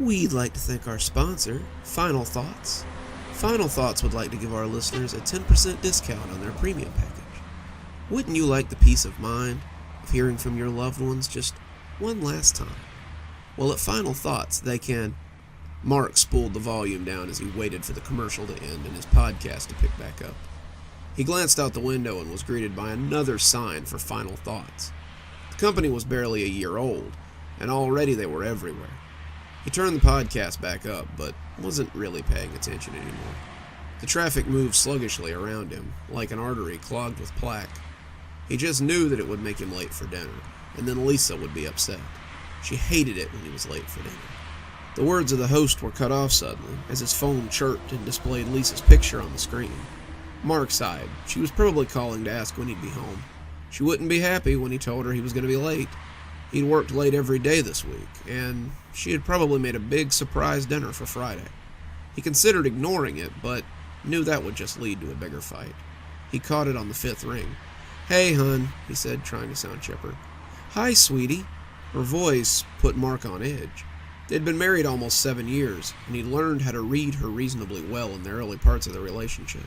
We'd like to thank our sponsor, Final Thoughts. Final Thoughts would like to give our listeners a 10% discount on their premium package. Wouldn't you like the peace of mind of hearing from your loved ones just one last time? Well, at Final Thoughts, they can... Mark spooled the volume down as he waited for the commercial to end and his podcast to pick back up. He glanced out the window and was greeted by another sign for Final Thoughts. The company was barely a year old, and already they were everywhere. He turned the podcast back up, but wasn't really paying attention anymore. The traffic moved sluggishly around him, like an artery clogged with plaque. He just knew that it would make him late for dinner, and then Lisa would be upset. She hated it when he was late for dinner. The words of the host were cut off suddenly, as his phone chirped and displayed Lisa's picture on the screen. Mark sighed. She was probably calling to ask when he'd be home. She wouldn't be happy when he told her he was going to be late. He'd worked late every day this week, and she had probably made a big surprise dinner for Friday. He considered ignoring it, but knew that would just lead to a bigger fight. He caught it on the fifth ring. "Hey, hun," he said, trying to sound chipper. "Hi, sweetie." Her voice put Mark on edge. They'd been married almost 7 years, and he'd learned how to read her reasonably well in the early parts of the relationship.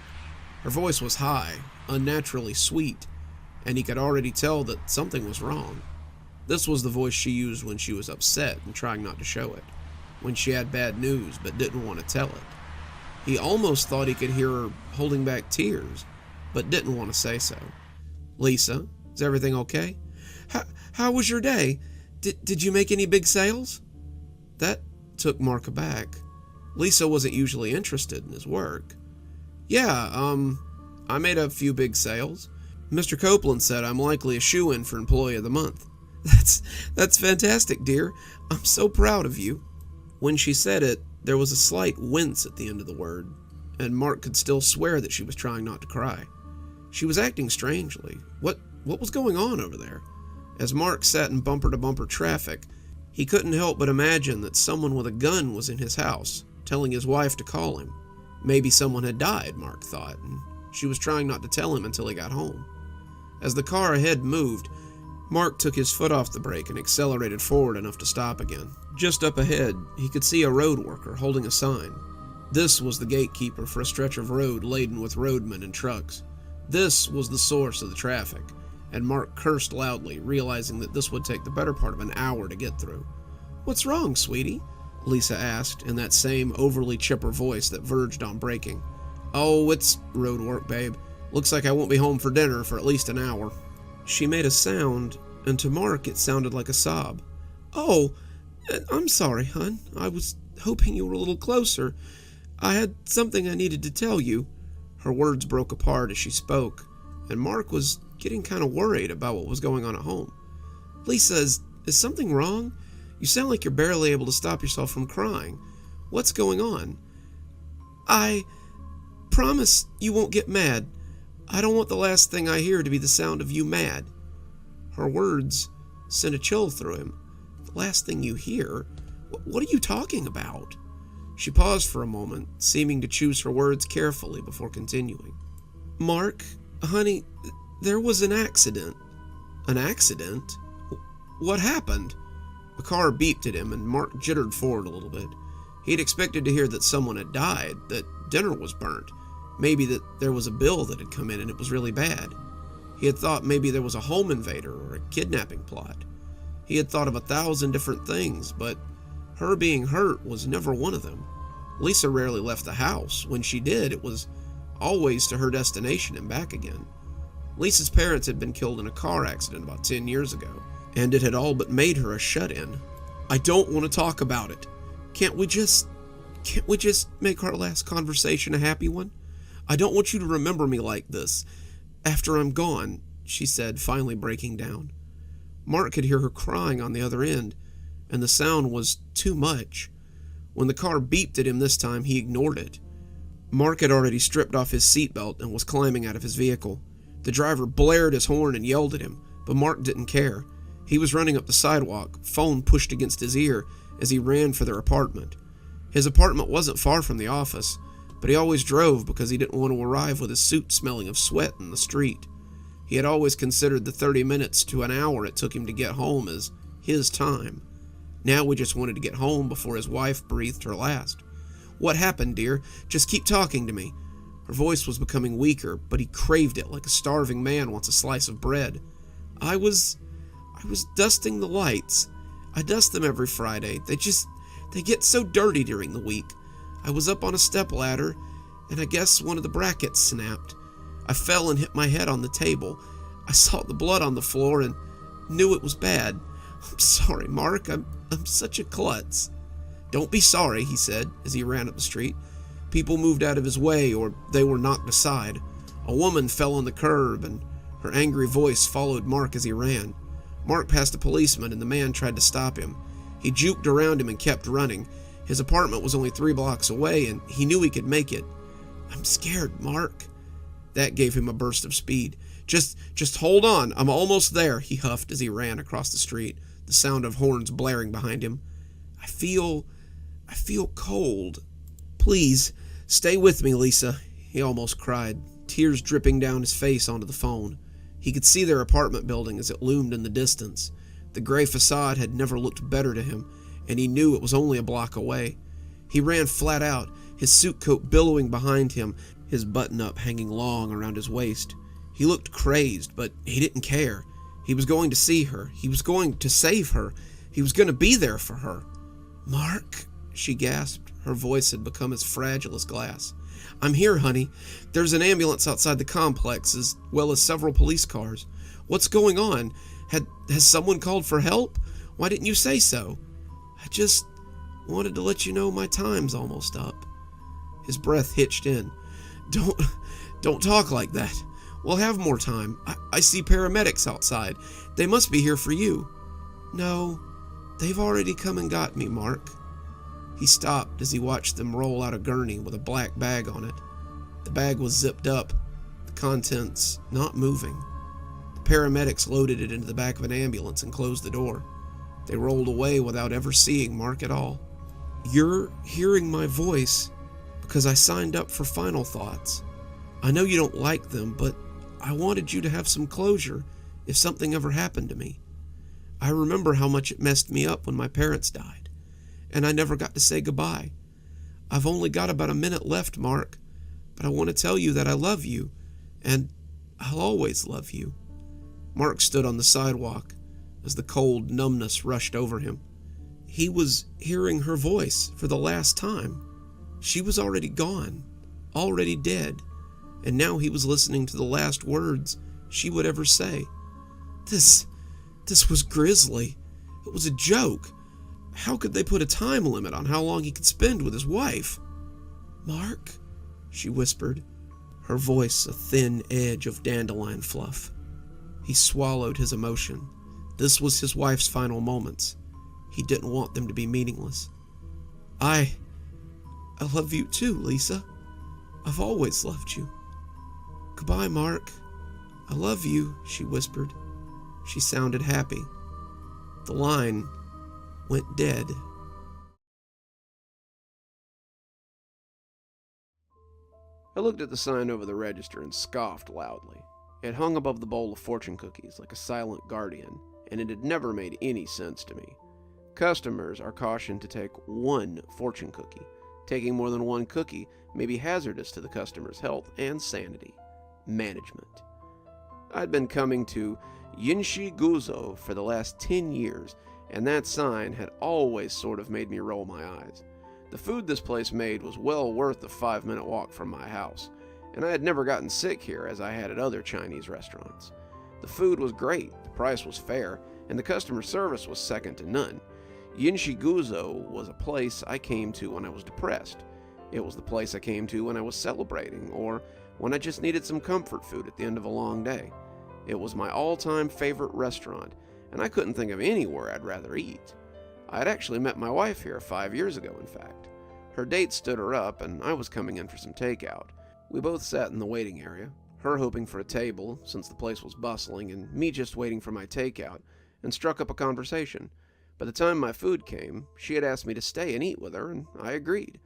Her voice was high, unnaturally sweet, and he could already tell that something was wrong. This was the voice she used when she was upset and trying not to show it, when she had bad news but didn't want to tell it. He almost thought he could hear her holding back tears, but didn't want to say so. "Lisa, is everything okay? How was your day? Did you make any big sales?" That took Mark aback. Lisa wasn't usually interested in his work. "Yeah, I made a few big sales. Mr. Copeland said I'm likely a shoo-in for Employee of the Month." That's fantastic, dear. I'm so proud of you." When she said it, there was a slight wince at the end of the word, and Mark could still swear that she was trying not to cry. She was acting strangely. What was going on over there? As Mark sat in bumper-to-bumper traffic, he couldn't help but imagine that someone with a gun was in his house, telling his wife to call him. Maybe someone had died, Mark thought, and she was trying not to tell him until he got home. As the car ahead moved, Mark took his foot off the brake and accelerated forward enough to stop again. Just up ahead, he could see a road worker holding a sign. This was the gatekeeper for a stretch of road laden with roadmen and trucks. This was the source of the traffic, and Mark cursed loudly, realizing that this would take the better part of an hour to get through. "What's wrong, sweetie?" Lisa asked, in that same overly chipper voice that verged on breaking. "Oh, it's road work, babe. Looks like I won't be home for dinner for at least an hour." She made a sound, and to Mark it sounded like a sob. "Oh, I'm sorry, hon. I was hoping you were a little closer. I had something I needed to tell you." Her words broke apart as she spoke, and Mark was getting kind of worried about what was going on at home. "Lisa, is something wrong? You sound like you're barely able to stop yourself from crying. What's going on?" "I promise you won't get mad. I don't want the last thing I hear to be the sound of you mad." Her words sent a chill through him. "The last thing you hear? What are you talking about?" She paused for a moment, seeming to choose her words carefully before continuing. "Mark, honey, there was an accident." "An accident? What happened?" A car beeped at him, and Mark jittered forward a little bit. He had expected to hear that someone had died, that dinner was burnt, maybe that there was a bill that had come in and it was really bad. He had thought maybe there was a home invader or a kidnapping plot. He had thought of 1,000 different things, but her being hurt was never one of them. Lisa rarely left the house. When she did, it was always to her destination and back again. Lisa's parents had been killed in a car accident about 10 years ago, and it had all but made her a shut-in. "I don't want to talk about it. Can't we just make our last conversation a happy one? I don't want you to remember me like this after I'm gone," she said, finally breaking down. Mark could hear her crying on the other end, and the sound was too much. When the car beeped at him this time, he ignored it. Mark had already stripped off his seatbelt and was climbing out of his vehicle. The driver blared his horn and yelled at him, but Mark didn't care. He was running up the sidewalk, phone pushed against his ear, as he ran for their apartment. His apartment wasn't far from the office, but he always drove because he didn't want to arrive with his suit smelling of sweat in the street. He had always considered the 30 minutes to an hour it took him to get home as his time. Now we just wanted to get home before his wife breathed her last. What happened, dear? Just keep talking to me. Her voice was becoming weaker, but he craved it like a starving man wants a slice of bread. I was dusting the lights. I dust them every Friday. They get so dirty during the week. I was up on a stepladder, and I guess one of the brackets snapped. I fell and hit my head on the table. I saw the blood on the floor and knew it was bad. I'm sorry, Mark. I'm such a klutz. Don't be sorry, he said as he ran up the street. People moved out of his way or they were knocked aside. A woman fell on the curb and her angry voice followed Mark as he ran. Mark passed a policeman and the man tried to stop him. He juked around him and kept running. His apartment was only 3 blocks away and he knew he could make it. I'm scared, Mark. That gave him a burst of speed. Just hold on, I'm almost there, he huffed as he ran across the street, the sound of horns blaring behind him. I feel cold. Please, stay with me, Lisa, he almost cried, tears dripping down his face onto the phone. He could see their apartment building as it loomed in the distance. The gray facade had never looked better to him, and he knew it was only a block away. He ran flat out, his suit coat billowing behind him, his button-up hanging long around his waist. He looked crazed, but he didn't care. He was going to see her. He was going to save her. He was going to be there for her. Mark, she gasped. Her voice had become as fragile as glass. I'm here, honey. There's an ambulance outside the complex, as well as several police cars. What's going on? Has someone called for help? Why didn't you say so? I just wanted to let you know my time's almost up. His breath hitched in. Don't talk like that. We'll have more time. I see paramedics outside. They must be here for you. No, they've already come and got me, Mark. He stopped as he watched them roll out a gurney with a black bag on it. The bag was zipped up, the contents not moving. The paramedics loaded it into the back of an ambulance and closed the door. They rolled away without ever seeing Mark at all. You're hearing my voice because I signed up for Final Thoughts. I know you don't like them, but I wanted you to have some closure if something ever happened to me. I remember how much it messed me up when my parents died, and I never got to say goodbye. I've only got about a minute left, Mark, but I want to tell you that I love you, and I'll always love you. Mark stood on the sidewalk as the cold numbness rushed over him. He was hearing her voice for the last time. She was already gone, already dead, and now he was listening to the last words she would ever say. This was grisly. It was a joke. How could they put a time limit on how long he could spend with his wife? Mark, she whispered, her voice a thin edge of dandelion fluff. He swallowed his emotion. This was his wife's final moments. He didn't want them to be meaningless. I love you too, Lisa. I've always loved you. Goodbye, Mark. I love you, she whispered. She sounded happy. The line went dead. I looked at the sign over the register and scoffed loudly. It hung above the bowl of fortune cookies like a silent guardian, and it had never made any sense to me. Customers are cautioned to take one fortune cookie. Taking more than one cookie may be hazardous to the customer's health and sanity. Management. I'd been coming to Yinshi Guzo for the last 10 years, and that sign had always sort of made me roll my eyes. The food this place made was well worth the 5-minute walk from my house, and I had never gotten sick here as I had at other Chinese restaurants. The food was great, the price was fair, and the customer service was second to none. Yinshi Guzo was a place I came to when I was depressed. It was the place I came to when I was celebrating, or when I just needed some comfort food at the end of a long day. It was my all-time favorite restaurant, and I couldn't think of anywhere I'd rather eat. I had actually met my wife here 5 years ago, in fact. Her date stood her up, and I was coming in for some takeout. We both sat in the waiting area, her hoping for a table, since the place was bustling, and me just waiting for my takeout, and struck up a conversation. By the time my food came, she had asked me to stay and eat with her, and I agreed.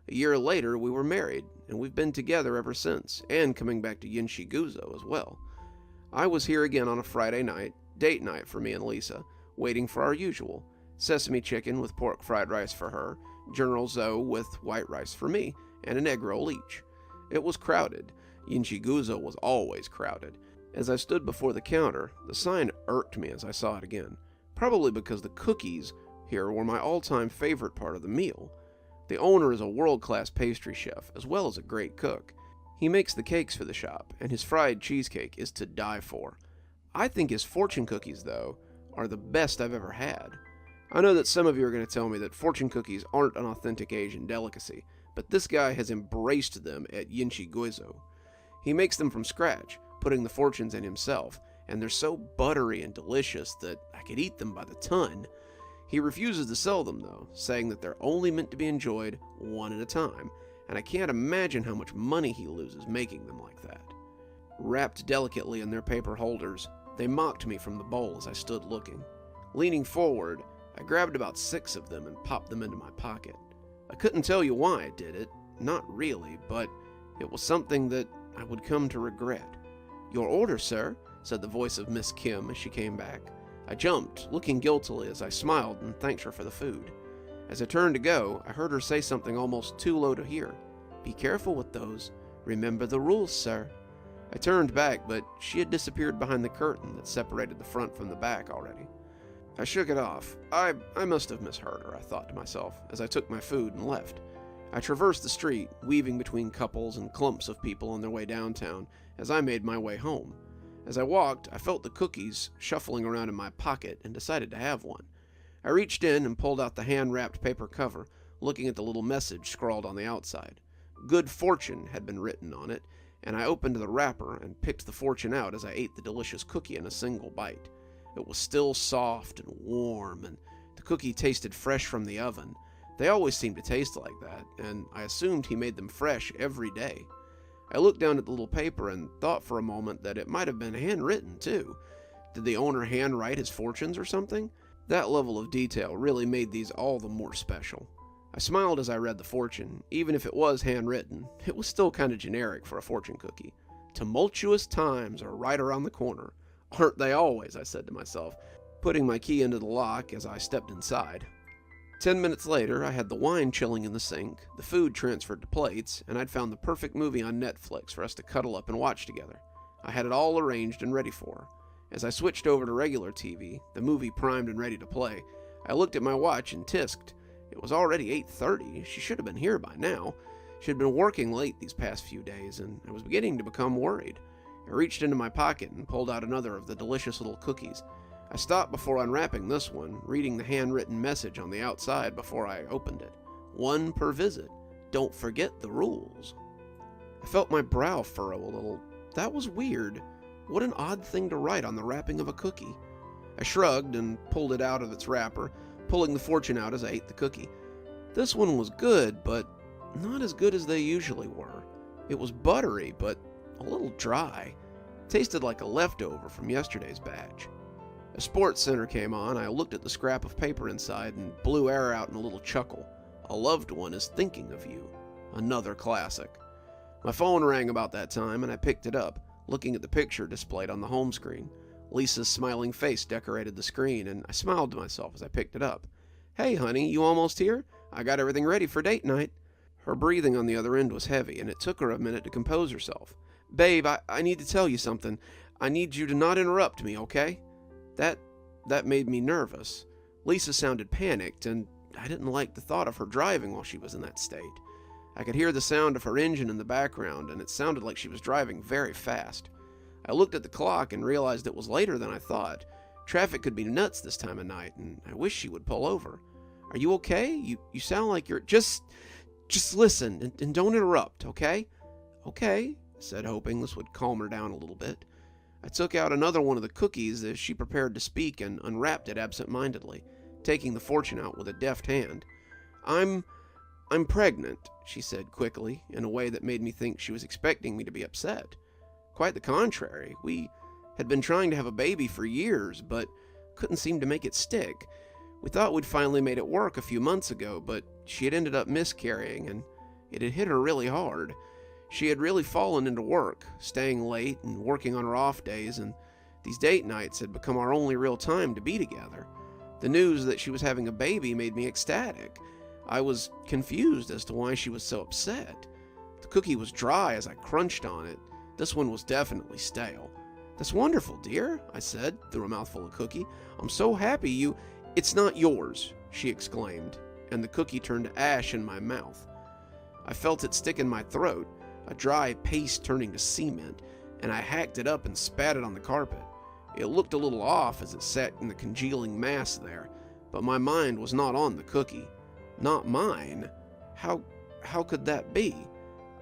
A year later, we were married, and we've been together ever since, and coming back to Yinshi Guzo as well. I was here again on a Friday night, date night for me and Lisa, waiting for our usual, sesame chicken with pork fried rice for her, General Tso with white rice for me, and an egg roll each. It was crowded. Yinchiguzo was always crowded. As I stood before the counter, the sign irked me as I saw it again, probably because the cookies here were my all-time favorite part of the meal. The owner is a world-class pastry chef, as well as a great cook. He makes the cakes for the shop, and his fried cheesecake is to die for. I think his fortune cookies, though, are the best I've ever had. I know that some of you are going to tell me that fortune cookies aren't an authentic Asian delicacy, but this guy has embraced them at Yinchiguzo. He makes them from scratch, putting the fortunes in himself, and they're so buttery and delicious that I could eat them by the ton. He refuses to sell them, though, saying that they're only meant to be enjoyed one at a time, and I can't imagine how much money he loses making them like that. Wrapped delicately in their paper holders, they mocked me from the bowl as I stood looking. Leaning forward, I grabbed about 6 of them and popped them into my pocket. I couldn't tell you why I did it, not really, but it was something that I would come to regret. "Your order, sir," said the voice of Miss Kim as she came back. I jumped, looking guiltily as I smiled and thanked her for the food. As I turned to go, I heard her say something almost too low to hear. "Be careful with those. Remember the rules, sir." I turned back, but she had disappeared behind the curtain that separated the front from the back already. I shook it off. I must have misheard her, I thought to myself, as I took my food and left. I traversed the street, weaving between couples and clumps of people on their way downtown, as I made my way home. As I walked, I felt the cookies shuffling around in my pocket and decided to have one. I reached in and pulled out the hand-wrapped paper cover, looking at the little message scrawled on the outside. "Good Fortune" had been written on it, and I opened the wrapper and picked the fortune out as I ate the delicious cookie in a single bite. It was still soft and warm, and the cookie tasted fresh from the oven. They always seemed to taste like that, and I assumed he made them fresh every day. I looked down at the little paper and thought for a moment that it might have been handwritten, too. Did the owner handwrite his fortunes or something? That level of detail really made these all the more special. I smiled as I read the fortune. Even if it was handwritten, it was still kind of generic for a fortune cookie. Tumultuous times are right around the corner. Aren't they always, I said to myself, putting my key into the lock as I stepped inside. 10 minutes later, I had the wine chilling in the sink, the food transferred to plates, and I'd found the perfect movie on Netflix for us to cuddle up and watch together. I had it all arranged and ready for her. As I switched over to regular TV, the movie primed and ready to play, I looked at my watch and tisked. It was already 8:30. She should have been here by now. She had been working late these past few days, and I was beginning to become worried. I reached into my pocket and pulled out another of the delicious little cookies. I stopped before unwrapping this one, reading the handwritten message on the outside before I opened it. 1 per visit. Don't forget the rules. I felt my brow furrow a little. That was weird. What an odd thing to write on the wrapping of a cookie. I shrugged and pulled it out of its wrapper, pulling the fortune out as I ate the cookie. This one was good, but not as good as they usually were. It was buttery, but a little dry. Tasted like a leftover from yesterday's batch. A sports center came on. I looked at the scrap of paper inside and blew air out in a little chuckle. A loved one is thinking of you. Another classic. My phone rang about that time, and I picked it up, looking at the picture displayed on the home screen. Lisa's smiling face decorated the screen, and I smiled to myself as I picked it up. "Hey, honey, you almost here? I got everything ready for date night." Her breathing on the other end was heavy, and it took her a minute to compose herself. "Babe, I need to tell you something. I need you to not interrupt me, okay?" That made me nervous. Lisa sounded panicked, and I didn't like the thought of her driving while she was in that state. I could hear the sound of her engine in the background, and it sounded like she was driving very fast. I looked at the clock and realized it was later than I thought. Traffic could be nuts this time of night, and I wish she would pull over. "Are you okay? You sound like you're... Just listen, and don't interrupt, okay?" "Okay," I said, hoping this would calm her down a little bit. I took out another one of the cookies as she prepared to speak and unwrapped it absent-mindedly, taking the fortune out with a deft hand. I'm pregnant," she said quickly, in a way that made me think she was expecting me to be upset. Quite the contrary. We had been trying to have a baby for years, but couldn't seem to make it stick. We thought we'd finally made it work a few months ago, but she had ended up miscarrying, and it had hit her really hard. She had really fallen into work, staying late and working on her off days, and these date nights had become our only real time to be together. The news that she was having a baby made me ecstatic. I was confused as to why she was so upset. The cookie was dry as I crunched on it. This one was definitely stale. "That's wonderful, dear," I said through a mouthful of cookie. "I'm so happy you—" "It's not yours," she exclaimed, and the cookie turned to ash in my mouth. I felt it stick in my throat, a dry paste turning to cement, and I hacked it up and spat it on the carpet. It looked a little off as it sat in the congealing mass there, but my mind was not on the cookie. Not mine. How could that be?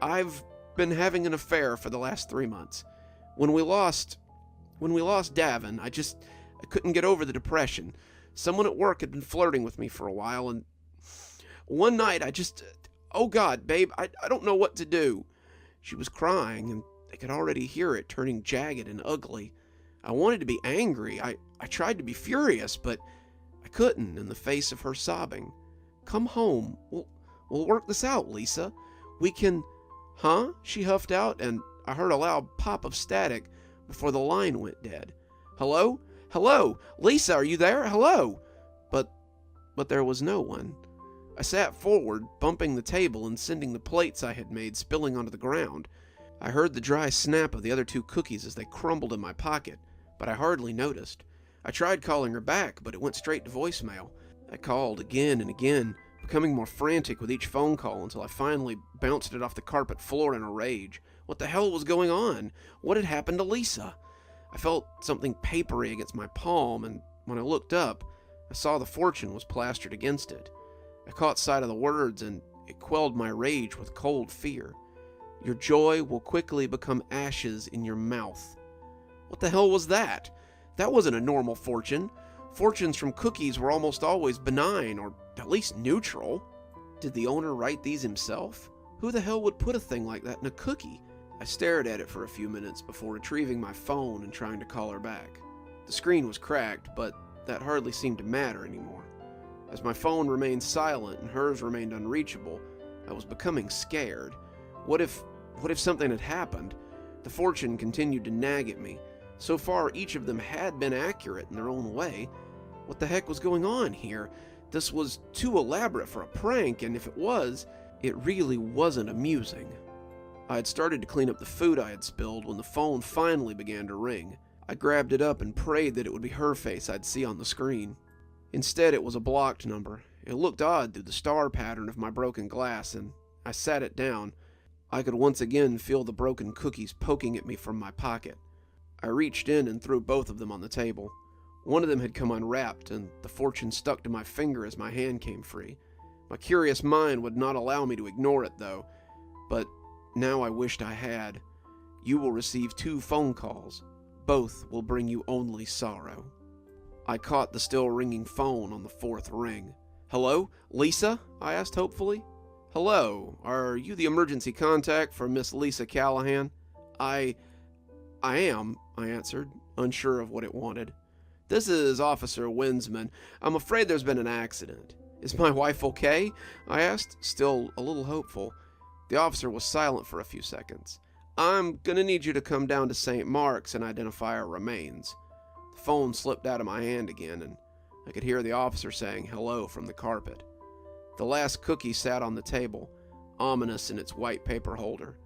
I've been having an affair for the last 3 months. When we lost Davin, I couldn't get over the depression. Someone at work had been flirting with me for a while, and one night oh God, babe, I don't know what to do." She was crying, and I could already hear it turning jagged and ugly. I wanted to be angry. I tried to be furious, but I couldn't in the face of her sobbing. "Come home. We'll work this out, Lisa. We can—" "Huh?" she huffed out, and I heard a loud pop of static before the line went dead. "Hello? Hello? Lisa, are you there? Hello?" But there was no one. I sat forward, bumping the table and sending the plates I had made spilling onto the ground. I heard the dry snap of the other 2 cookies as they crumbled in my pocket, but I hardly noticed. I tried calling her back, but it went straight to voicemail. I called again and again, becoming more frantic with each phone call until I finally bounced it off the carpet floor in a rage. What the hell was going on? What had happened to Lisa? I felt something papery against my palm, and when I looked up, I saw the fortune was plastered against it. I caught sight of the words, and it quelled my rage with cold fear. "Your joy will quickly become ashes in your mouth." What the hell was that? That wasn't a normal fortune. Fortunes from cookies were almost always benign, or at least neutral. Did the owner write these himself? Who the hell would put a thing like that in a cookie? I stared at it for a few minutes before retrieving my phone and trying to call her back. The screen was cracked, but that hardly seemed to matter anymore. As my phone remained silent and hers remained unreachable, I was becoming scared. What if something had happened? The fortune continued to nag at me. So far, each of them had been accurate in their own way. What the heck was going on here? This was too elaborate for a prank, and if it was, it really wasn't amusing. I had started to clean up the food I had spilled when the phone finally began to ring. I grabbed it up and prayed that it would be her face I'd see on the screen. Instead, it was a blocked number. It looked odd through the star pattern of my broken glass, and I sat it down. I could once again feel the broken cookies poking at me from my pocket. I reached in and threw both of them on the table. One of them had come unwrapped, and the fortune stuck to my finger as my hand came free. My curious mind would not allow me to ignore it, though, but now I wished I had. "You will receive 2 phone calls. Both will bring you only sorrow." I caught the still ringing phone on the 4th ring. "Hello? Lisa?" I asked hopefully. "Hello. Are you the emergency contact for Miss Lisa Callahan?" I am," I answered, unsure of what it wanted. "This is Officer Winsman. I'm afraid there's been an accident." "Is my wife okay?" I asked, still a little hopeful. The officer was silent for a few seconds. "I'm gonna need you to come down to St. Mark's and identify her remains." The phone slipped out of my hand again, and I could hear the officer saying hello from the carpet. The last cookie sat on the table, ominous in its white paper holder.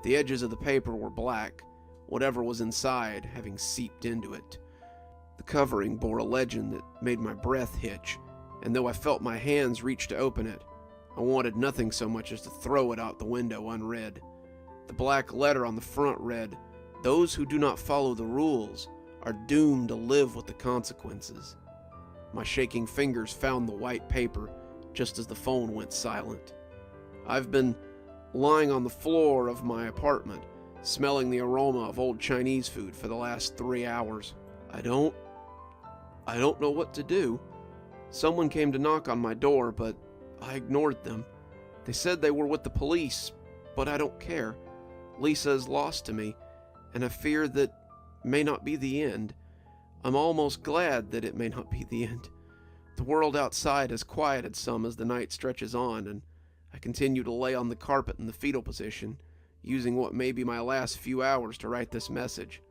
The edges of the paper were black, whatever was inside having seeped into it. The covering bore a legend that made my breath hitch, and though I felt my hands reach to open it, I wanted nothing so much as to throw it out the window unread. The black letter on the front read, "Those who do not follow the rules are doomed to live with the consequences." My shaking fingers found the white paper just as the phone went silent. I've been lying on the floor of my apartment, smelling the aroma of old Chinese food for the last 3 hours. I don't know what to do. Someone came to knock on my door, but I ignored them. They said they were with the police, but I don't care. Lisa is lost to me, and I fear that may not be the end. I'm almost glad that it may not be the end. The world outside has quieted some as the night stretches on, and I continue to lay on the carpet in the fetal position, using what may be my last few hours to write this message.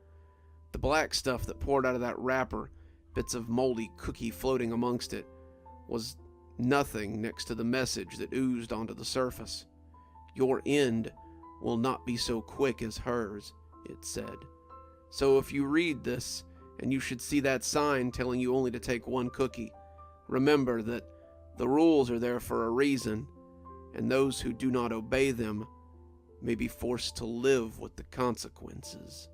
The black stuff that poured out of that wrapper bits of moldy cookie floating amongst it, was nothing next to the message that oozed onto the surface. "Your end will not be so quick as hers," it said. "So if you read this, and you should see that sign telling you only to take one cookie, remember that the rules are there for a reason, and those who do not obey them may be forced to live with the consequences."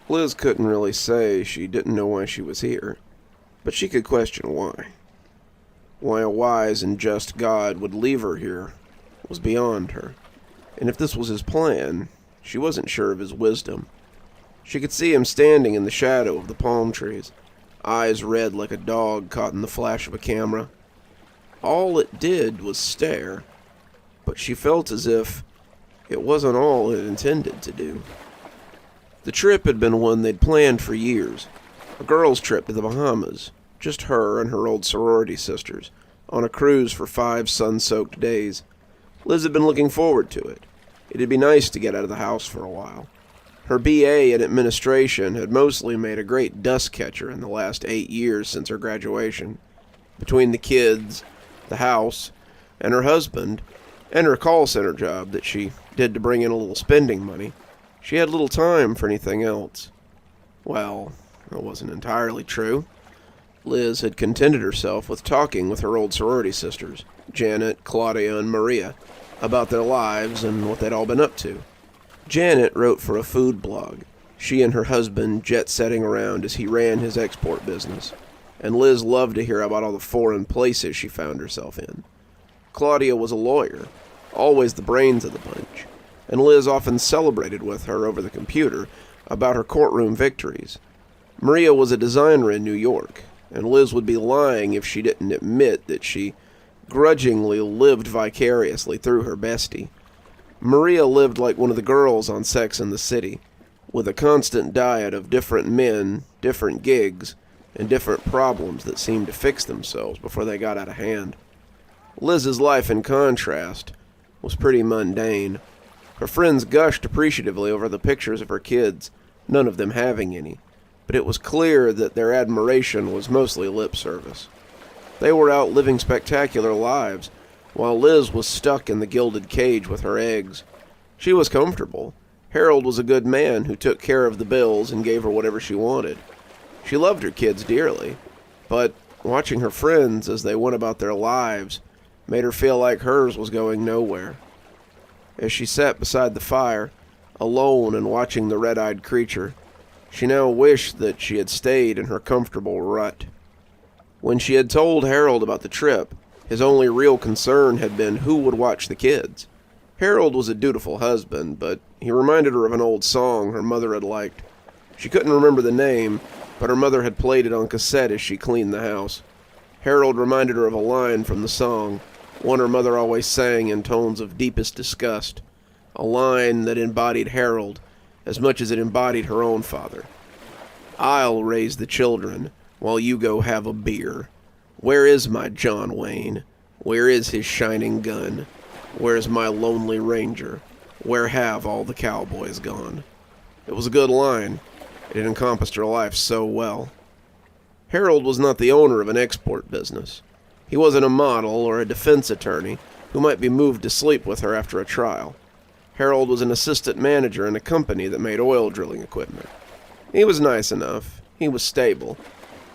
Liz couldn't really say she didn't know why she was here, but she could question why. Why a wise and just God would leave her here was beyond her, and if this was his plan, she wasn't sure of his wisdom. She could see him standing in the shadow of the palm trees, eyes red like a dog caught in the flash of a camera. All it did was stare, but she felt as if it wasn't all it intended to do. The trip had been one they'd planned for years, a girls' trip to the Bahamas, just her and her old sorority sisters, on a cruise for 5 sun-soaked days. Liz had been looking forward to it. It'd be nice to get out of the house for a while. Her BA in administration had mostly made a great dust catcher in the last 8 years since her graduation. Between the kids, the house, and her husband, and her call center job that she did to bring in a little spending money, she had little time for anything else. Well, that wasn't entirely true. Liz had contented herself with talking with her old sorority sisters, Janet, Claudia, and Maria, about their lives and what they'd all been up to. Janet wrote for a food blog, she and her husband jet-setting around as he ran his export business, and Liz loved to hear about all the foreign places she found herself in. Claudia was a lawyer, always the brains of the bunch, and Liz often celebrated with her over the computer about her courtroom victories. Maria was a designer in New York, and Liz would be lying if she didn't admit that she grudgingly lived vicariously through her bestie. Maria lived like one of the girls on Sex and the City, with a constant diet of different men, different gigs, and different problems that seemed to fix themselves before they got out of hand. Liz's life, in contrast, was pretty mundane. Her friends gushed appreciatively over the pictures of her kids, none of them having any, but it was clear that their admiration was mostly lip service. They were out living spectacular lives, while Liz was stuck in the gilded cage with her eggs. She was comfortable. Harold was a good man who took care of the bills and gave her whatever she wanted. She loved her kids dearly, but watching her friends as they went about their lives made her feel like hers was going nowhere. As she sat beside the fire, alone and watching the red-eyed creature, she now wished that she had stayed in her comfortable rut. When she had told Harold about the trip, his only real concern had been who would watch the kids. Harold was a dutiful husband, but he reminded her of an old song her mother had liked. She couldn't remember the name, but her mother had played it on cassette as she cleaned the house. Harold reminded her of a line from the song, one her mother always sang in tones of deepest disgust, a line that embodied Harold as much as it embodied her own father. "I'll raise the children while you go have a beer. Where is my John Wayne? Where is his shining gun? Where's my lonely ranger? Where have all the cowboys gone?" It was a good line. It encompassed her life so well. Harold was not the owner of an export business. He wasn't a model or a defense attorney who might be moved to sleep with her after a trial. Harold was an assistant manager in a company that made oil drilling equipment. He was nice enough. He was stable.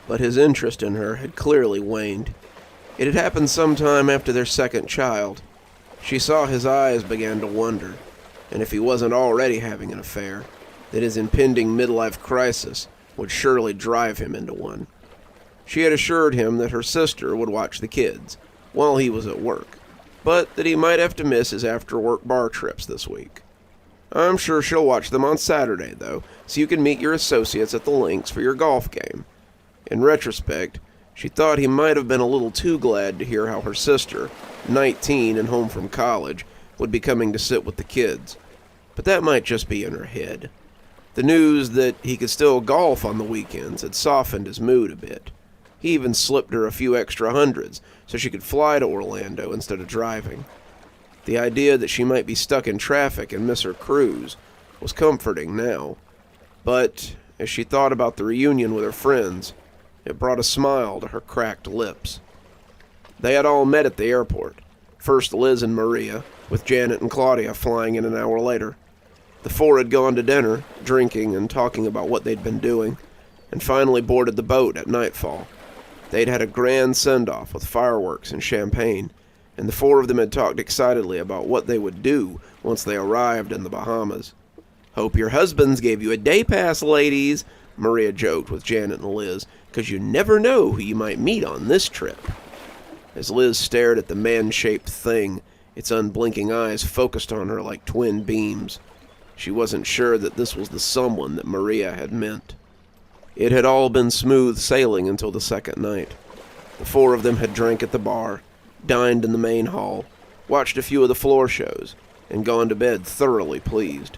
But his interest in her had clearly waned. It had happened sometime after their second child. She saw his eyes began to wonder, and if he wasn't already having an affair, that his impending midlife crisis would surely drive him into one. She had assured him that her sister would watch the kids while he was at work, but that he might have to miss his after-work bar trips this week. "I'm sure she'll watch them on Saturday, though, so you can meet your associates at the links for your golf game." In retrospect, she thought he might have been a little too glad to hear how her sister, 19 and home from college, would be coming to sit with the kids. But that might just be in her head. The news that he could still golf on the weekends had softened his mood a bit. He even slipped her a few extra hundreds so she could fly to Orlando instead of driving. The idea that she might be stuck in traffic and miss her cruise was comforting now. But as she thought about the reunion with her friends, it brought a smile to her cracked lips. They had all met at the airport. First Liz and Maria, with Janet and Claudia flying in an hour later. The four had gone to dinner, drinking and talking about what they'd been doing, and finally boarded the boat at nightfall. They'd had a grand send-off with fireworks and champagne, and the four of them had talked excitedly about what they would do once they arrived in the Bahamas. "Hope your husbands gave you a day pass, ladies," Maria joked with Janet and Liz, "'cause you never know who you might meet on this trip." As Liz stared at the man-shaped thing, its unblinking eyes focused on her like twin beams. She wasn't sure that this was the someone that Maria had meant. It had all been smooth sailing until the second night. The four of them had drank at the bar, dined in the main hall, watched a few of the floor shows, and gone to bed thoroughly pleased.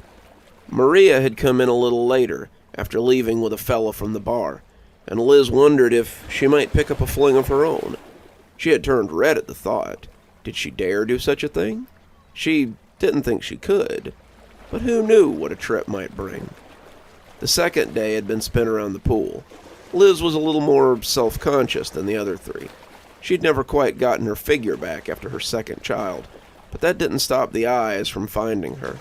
Maria had come in a little later, after leaving with a fella from the bar, and Liz wondered if she might pick up a fling of her own. She had turned red at the thought. Did she dare do such a thing? She didn't think she could, but who knew what a trip might bring? The second day had been spent around the pool. Liz was a little more self-conscious than the other three. She'd never quite gotten her figure back after her second child, but that didn't stop the eyes from finding her.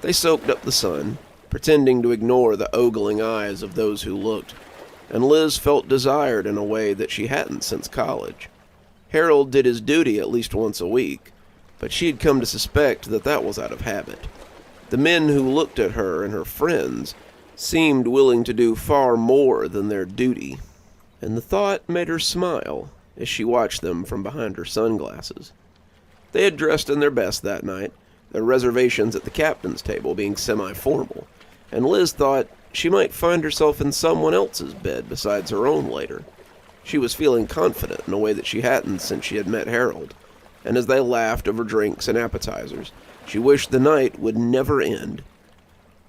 They soaked up the sun, pretending to ignore the ogling eyes of those who looked, and Liz felt desired in a way that she hadn't since college. Harold did his duty at least once a week, but she had come to suspect that that was out of habit. The men who looked at her and her friends seemed willing to do far more than their duty, and the thought made her smile as she watched them from behind her sunglasses. They had dressed in their best that night, their reservations at the captain's table being semi-formal, and Liz thought she might find herself in someone else's bed besides her own later. She was feeling confident in a way that she hadn't since she had met Harold, and as they laughed over drinks and appetizers, she wished the night would never end.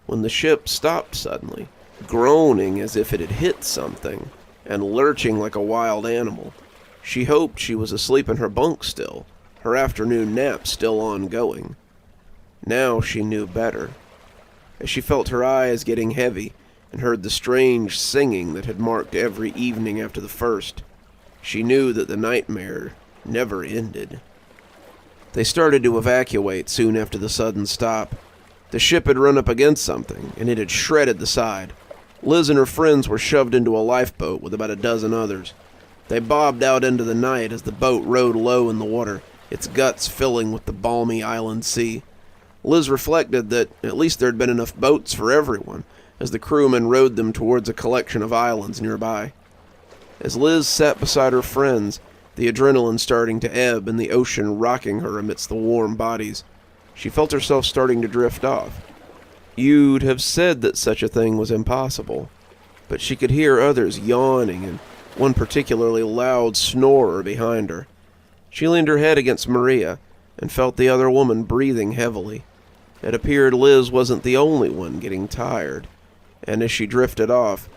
When the ship stopped suddenly, groaning as if it had hit something, and lurching like a wild animal, she hoped she was asleep in her bunk still, her afternoon nap still ongoing. Now she knew better. As she felt her eyes getting heavy and heard the strange singing that had marked every evening after the first, she knew that the nightmare never ended. They started to evacuate soon after the sudden stop. The ship had run up against something, and it had shredded the side. Liz and her friends were shoved into a lifeboat with about a dozen others. They bobbed out into the night as the boat rode low in the water, its guts filling with the balmy island sea. Liz reflected that at least there had been enough boats for everyone, as the crewmen rowed them towards a collection of islands nearby. As Liz sat beside her friends, the adrenaline starting to ebb and the ocean rocking her amidst the warm bodies, she felt herself starting to drift off. You'd have said that such a thing was impossible, but she could hear others yawning and one particularly loud snorer behind her. She leaned her head against Maria and felt the other woman breathing heavily. It appeared Liz wasn't the only one getting tired, and as she drifted off,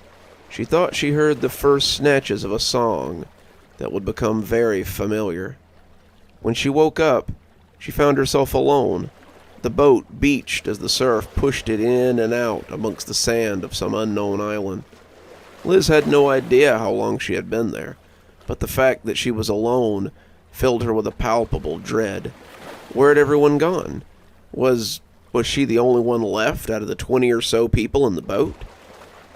she thought she heard the first snatches of a song that would become very familiar. When she woke up, she found herself alone. The boat beached as the surf pushed it in and out amongst the sand of some unknown island. Liz had no idea how long she had been there, but the fact that she was alone filled her with a palpable dread. Where had everyone gone? Was she the only one left out of the 20 or so people in the boat?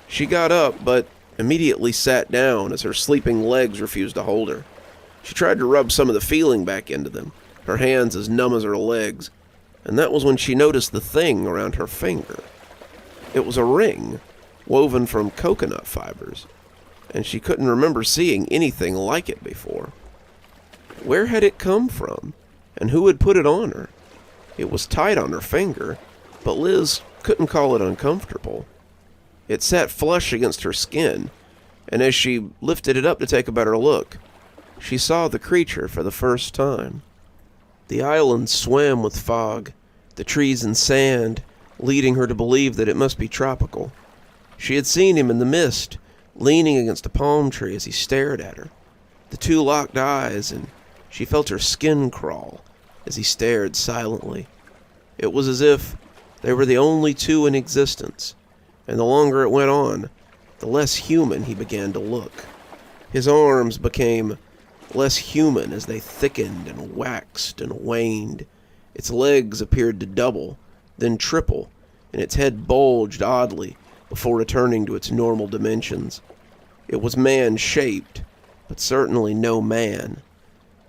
She got up, but immediately sat down as her sleeping legs refused to hold her. She tried to rub some of the feeling back into them, her hands as numb as her legs, and that was when she noticed the thing around her finger. It was a ring, woven from coconut fibers, and she couldn't remember seeing anything like it before. Where had it come from, and who had put it on her? It was tight on her finger, but Liz couldn't call it uncomfortable. It sat flush against her skin, and as she lifted it up to take a better look, she saw the creature for the first time. The island swam with fog, the trees and sand leading her to believe that it must be tropical. She had seen him in the mist, leaning against a palm tree as he stared at her. The two locked eyes, and she felt her skin crawl, as he stared silently. It was as if they were the only two in existence, and the longer it went on, the less human he began to look. His arms became less human as they thickened and waxed and waned. Its legs appeared to double, then triple, and its head bulged oddly before returning to its normal dimensions. It was man-shaped, but certainly no man.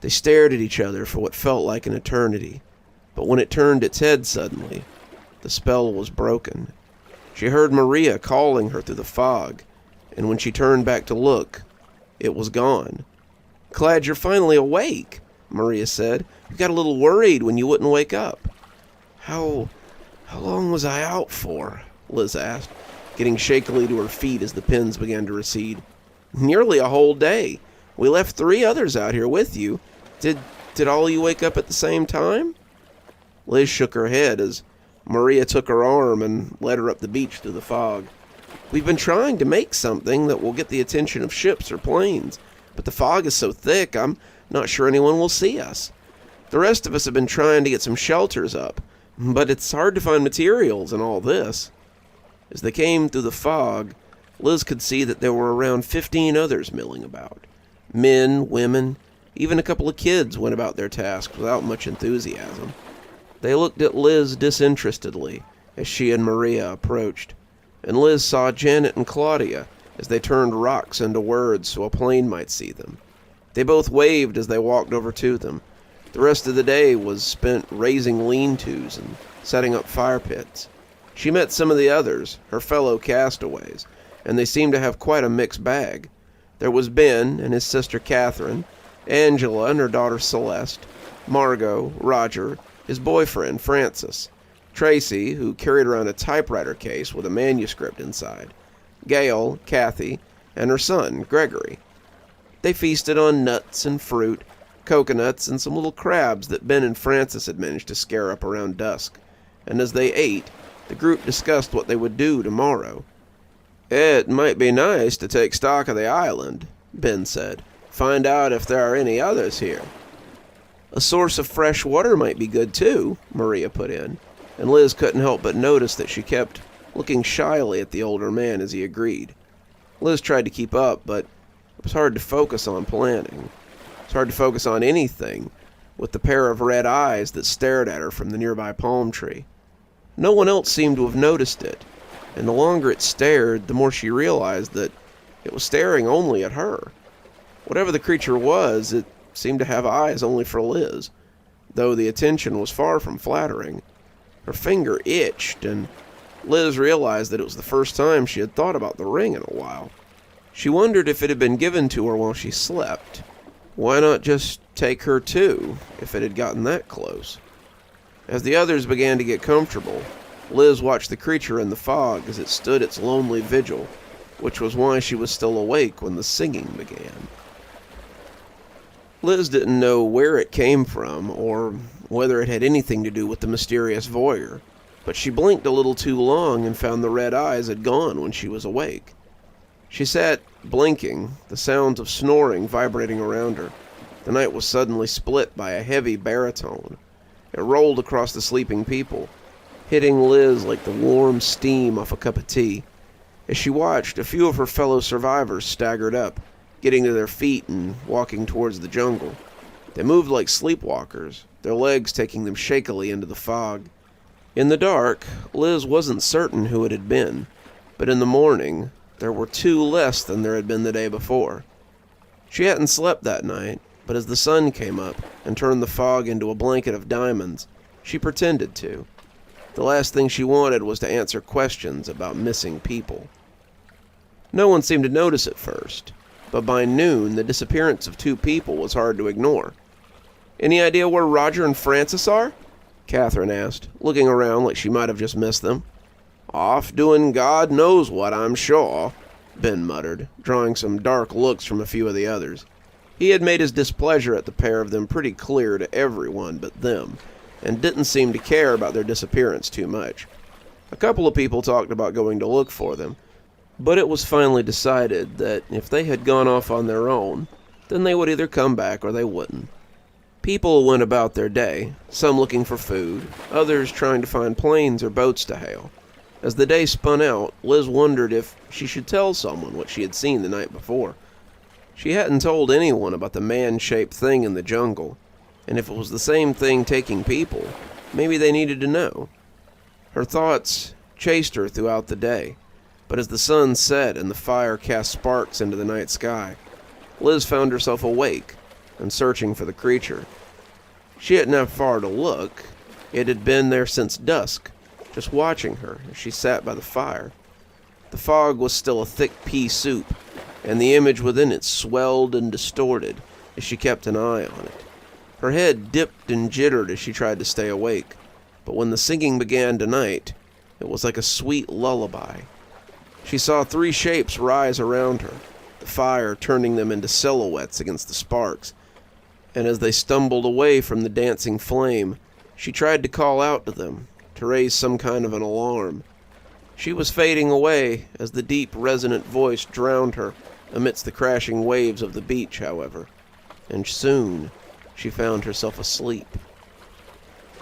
They stared at each other for what felt like an eternity, but when it turned its head suddenly, the spell was broken. She heard Maria calling her through the fog, and when she turned back to look, it was gone. "Glad you're finally awake," Maria said. "We got a little worried when you wouldn't wake up." How long was I out for?" Liz asked, getting shakily to her feet as the pins began to recede. "Nearly a whole day. We left 3 others out here with you. Did all of you wake up at the same time?" Liz shook her head as Maria took her arm and led her up the beach through the fog. "We've been trying to make something that will get the attention of ships or planes, but the fog is so thick I'm not sure anyone will see us. The rest of us have been trying to get some shelters up, but it's hard to find materials in all this." As they came through the fog, Liz could see that there were around 15 others milling about. Men, women, even a couple of kids went about their tasks without much enthusiasm. They looked at Liz disinterestedly as she and Maria approached, and Liz saw Janet and Claudia as they turned rocks into words so a plane might see them. They both waved as they walked over to them. The rest of the day was spent raising lean-tos and setting up fire pits. She met some of the others, her fellow castaways, and they seemed to have quite a mixed bag. There was Ben and his sister Catherine, Angela and her daughter Celeste, Margot, Roger, his boyfriend Francis, Tracy, who carried around a typewriter case with a manuscript inside, Gail, Kathy, and her son Gregory. They feasted on nuts and fruit, coconuts, and some little crabs that Ben and Francis had managed to scare up around dusk, and as they ate, the group discussed what they would do tomorrow. "It might be nice to take stock of the island," Ben said. "Find out if there are any others here." "A source of fresh water might be good too," Maria put in, and Liz couldn't help but notice that she kept looking shyly at the older man as he agreed. Liz tried to keep up, but it was hard to focus on planning. It was hard to focus on anything with the pair of red eyes that stared at her from the nearby palm tree. No one else seemed to have noticed it, and the longer it stared, the more she realized that it was staring only at her. Whatever the creature was, it seemed to have eyes only for Liz, though the attention was far from flattering. Her finger itched, and Liz realized that it was the first time she had thought about the ring in a while. She wondered if it had been given to her while she slept. Why not just take her too, if it had gotten that close? As the others began to get comfortable, Liz watched the creature in the fog as it stood its lonely vigil, which was why she was still awake when the singing began. Liz didn't know where it came from or whether it had anything to do with the mysterious voyeur, but she blinked a little too long and found the red eyes had gone when she was awake. She sat blinking, the sounds of snoring vibrating around her. The night was suddenly split by a heavy baritone. It rolled across the sleeping people, hitting Liz like the warm steam off a cup of tea. As she watched, a few of her fellow survivors staggered up, getting to their feet and walking towards the jungle. They moved like sleepwalkers, their legs taking them shakily into the fog. In the dark, Liz wasn't certain who it had been, but in the morning, there were 2 less than there had been the day before. She hadn't slept that night, but as the sun came up and turned the fog into a blanket of diamonds, she pretended to. The last thing she wanted was to answer questions about missing people. No one seemed to notice at first, but by noon the disappearance of 2 people was hard to ignore. "Any idea where Roger and Francis are?" Catherine asked, looking around like she might have just missed them. "Off doing God knows what, I'm sure," Ben muttered, drawing some dark looks from a few of the others. He had made his displeasure at the pair of them pretty clear to everyone but them, and didn't seem to care about their disappearance too much. A couple of people talked about going to look for them, but it was finally decided that if they had gone off on their own, then they would either come back or they wouldn't. People went about their day, some looking for food, others trying to find planes or boats to hail. As the day spun out, Liz wondered if she should tell someone what she had seen the night before. She hadn't told anyone about the man-shaped thing in the jungle, and if it was the same thing taking people, maybe they needed to know. Her thoughts chased her throughout the day, but as the sun set and the fire cast sparks into the night sky, Liz found herself awake and searching for the creature. She hadn't had far to look. It had been there since dusk, just watching her as she sat by the fire. The fog was still a thick pea soup, and the image within it swelled and distorted as she kept an eye on it. Her head dipped and jittered as she tried to stay awake, but when the singing began tonight, it was like a sweet lullaby. She saw 3 shapes rise around her, the fire turning them into silhouettes against the sparks, and as they stumbled away from the dancing flame, she tried to call out to them, to raise some kind of an alarm. She was fading away as the deep, resonant voice drowned her amidst the crashing waves of the beach, however, and soon she found herself asleep.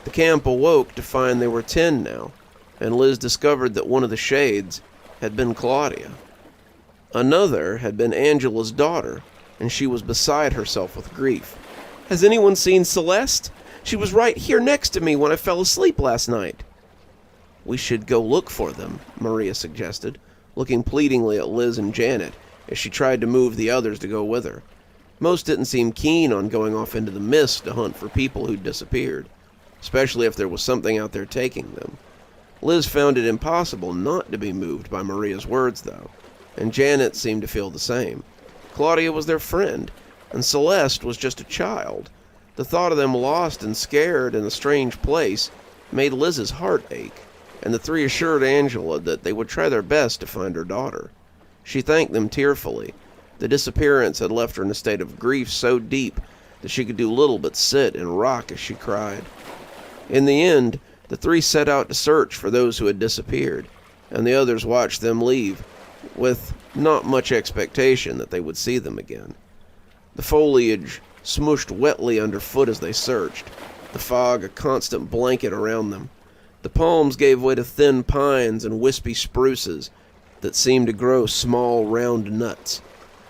The camp awoke to find they were 10 now, and Liz discovered that one of the shades had been Claudia. Another had been Angela's daughter, and she was beside herself with grief. "Has anyone seen Celeste? She was right here next to me when I fell asleep last night." "We should go look for them," Maria suggested, looking pleadingly at Liz and Janet as she tried to move the others to go with her. Most didn't seem keen on going off into the mist to hunt for people who'd disappeared, especially if there was something out there taking them. Liz found it impossible not to be moved by Maria's words, though, and Janet seemed to feel the same. Claudia was their friend, and Celeste was just a child. The thought of them lost and scared in a strange place made Liz's heart ache, and the 3 assured Angela that they would try their best to find her daughter. She thanked them tearfully. The disappearance had left her in a state of grief so deep that she could do little but sit and rock as she cried. In the end, the 3 set out to search for those who had disappeared, and the others watched them leave, with not much expectation that they would see them again. The foliage smooshed wetly underfoot as they searched, the fog a constant blanket around them. The palms gave way to thin pines and wispy spruces that seemed to grow small, round nuts.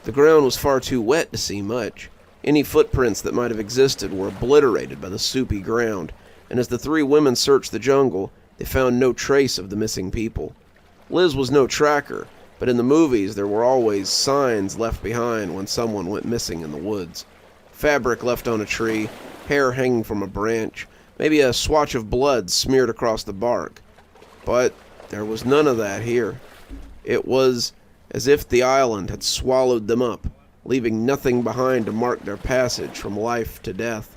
The ground was far too wet to see much. Any footprints that might have existed were obliterated by the soupy ground, and as the 3 women searched the jungle, they found no trace of the missing people. Liz was no tracker, but in the movies there were always signs left behind when someone went missing in the woods. Fabric left on a tree, hair hanging from a branch, maybe a swatch of blood smeared across the bark. But there was none of that here. It was as if the island had swallowed them up, leaving nothing behind to mark their passage from life to death.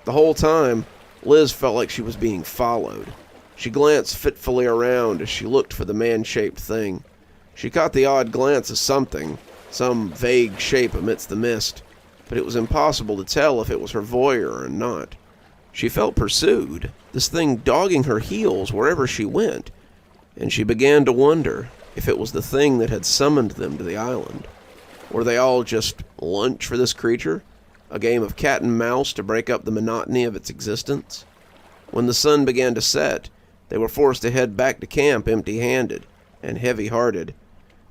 The whole time, Liz felt like she was being followed. She glanced fitfully around as she looked for the man-shaped thing. She caught the odd glance of something, some vague shape amidst the mist, but it was impossible to tell if it was her voyeur or not. She felt pursued, this thing dogging her heels wherever she went, and she began to wonder if it was the thing that had summoned them to the island. Were they all just lunch for this creature? A game of cat and mouse to break up the monotony of its existence? When the sun began to set, they were forced to head back to camp empty-handed and heavy-hearted.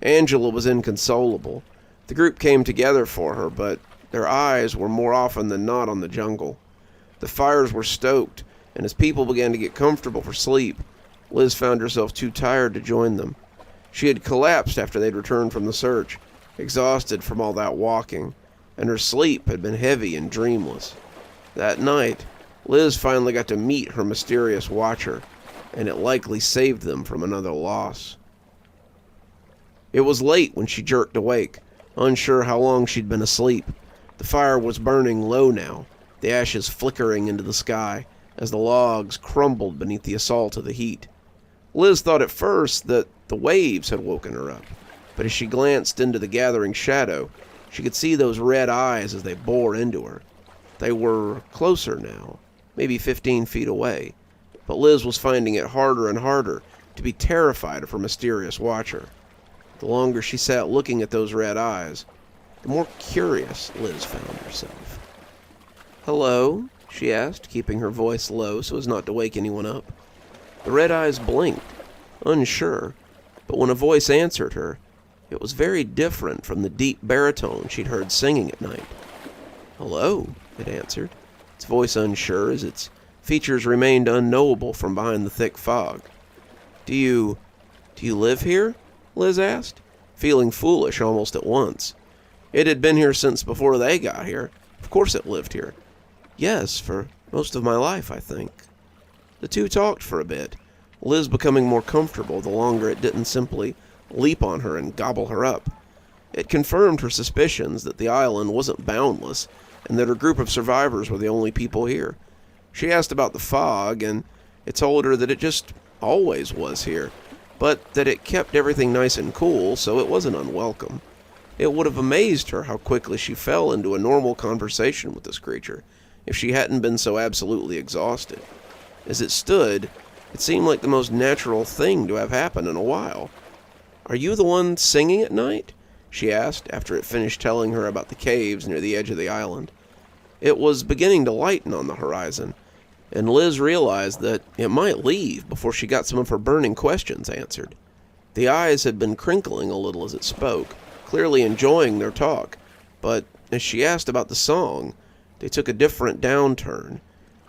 Angela was inconsolable. The group came together for her, but their eyes were more often than not on the jungle. The fires were stoked, and as people began to get comfortable for sleep, Liz found herself too tired to join them. She had collapsed after they'd returned from the search, exhausted from all that walking, and her sleep had been heavy and dreamless. That night, Liz finally got to meet her mysterious watcher, and it likely saved them from another loss. It was late when she jerked awake, unsure how long she'd been asleep. The fire was burning low now, the ashes flickering into the sky as the logs crumbled beneath the assault of the heat. Liz thought at first that the waves had woken her up, but as she glanced into the gathering shadow, she could see those red eyes as they bore into her. They were closer now, maybe 15 feet away, but Liz was finding it harder and harder to be terrified of her mysterious watcher. The longer she sat looking at those red eyes, the more curious Liz found herself. "Hello?" she asked, keeping her voice low so as not to wake anyone up. The red eyes blinked, unsure, but when a voice answered her, it was very different from the deep baritone she'd heard singing at night. "Hello," it answered, its voice unsure as its features remained unknowable from behind the thick fog. Do you live here?" Liz asked, feeling foolish almost at once. It had been here since before they got here. Of course it lived here. "Yes, for most of my life, I think." The two talked for a bit, Liz becoming more comfortable the longer it didn't simply leap on her and gobble her up. It confirmed her suspicions that the island wasn't boundless and that her group of survivors were the only people here. She asked about the fog, and it told her that it just always was here, but that it kept everything nice and cool, so it wasn't unwelcome. It would have amazed her how quickly she fell into a normal conversation with this creature if she hadn't been so absolutely exhausted. As it stood, it seemed like the most natural thing to have happened in a while. "Are you the one singing at night?" she asked after it finished telling her about the caves near the edge of the island. It was beginning to lighten on the horizon, and Liz realized that it might leave before she got some of her burning questions answered. The eyes had been crinkling a little as it spoke, clearly enjoying their talk, but as she asked about the song, they took a different downturn.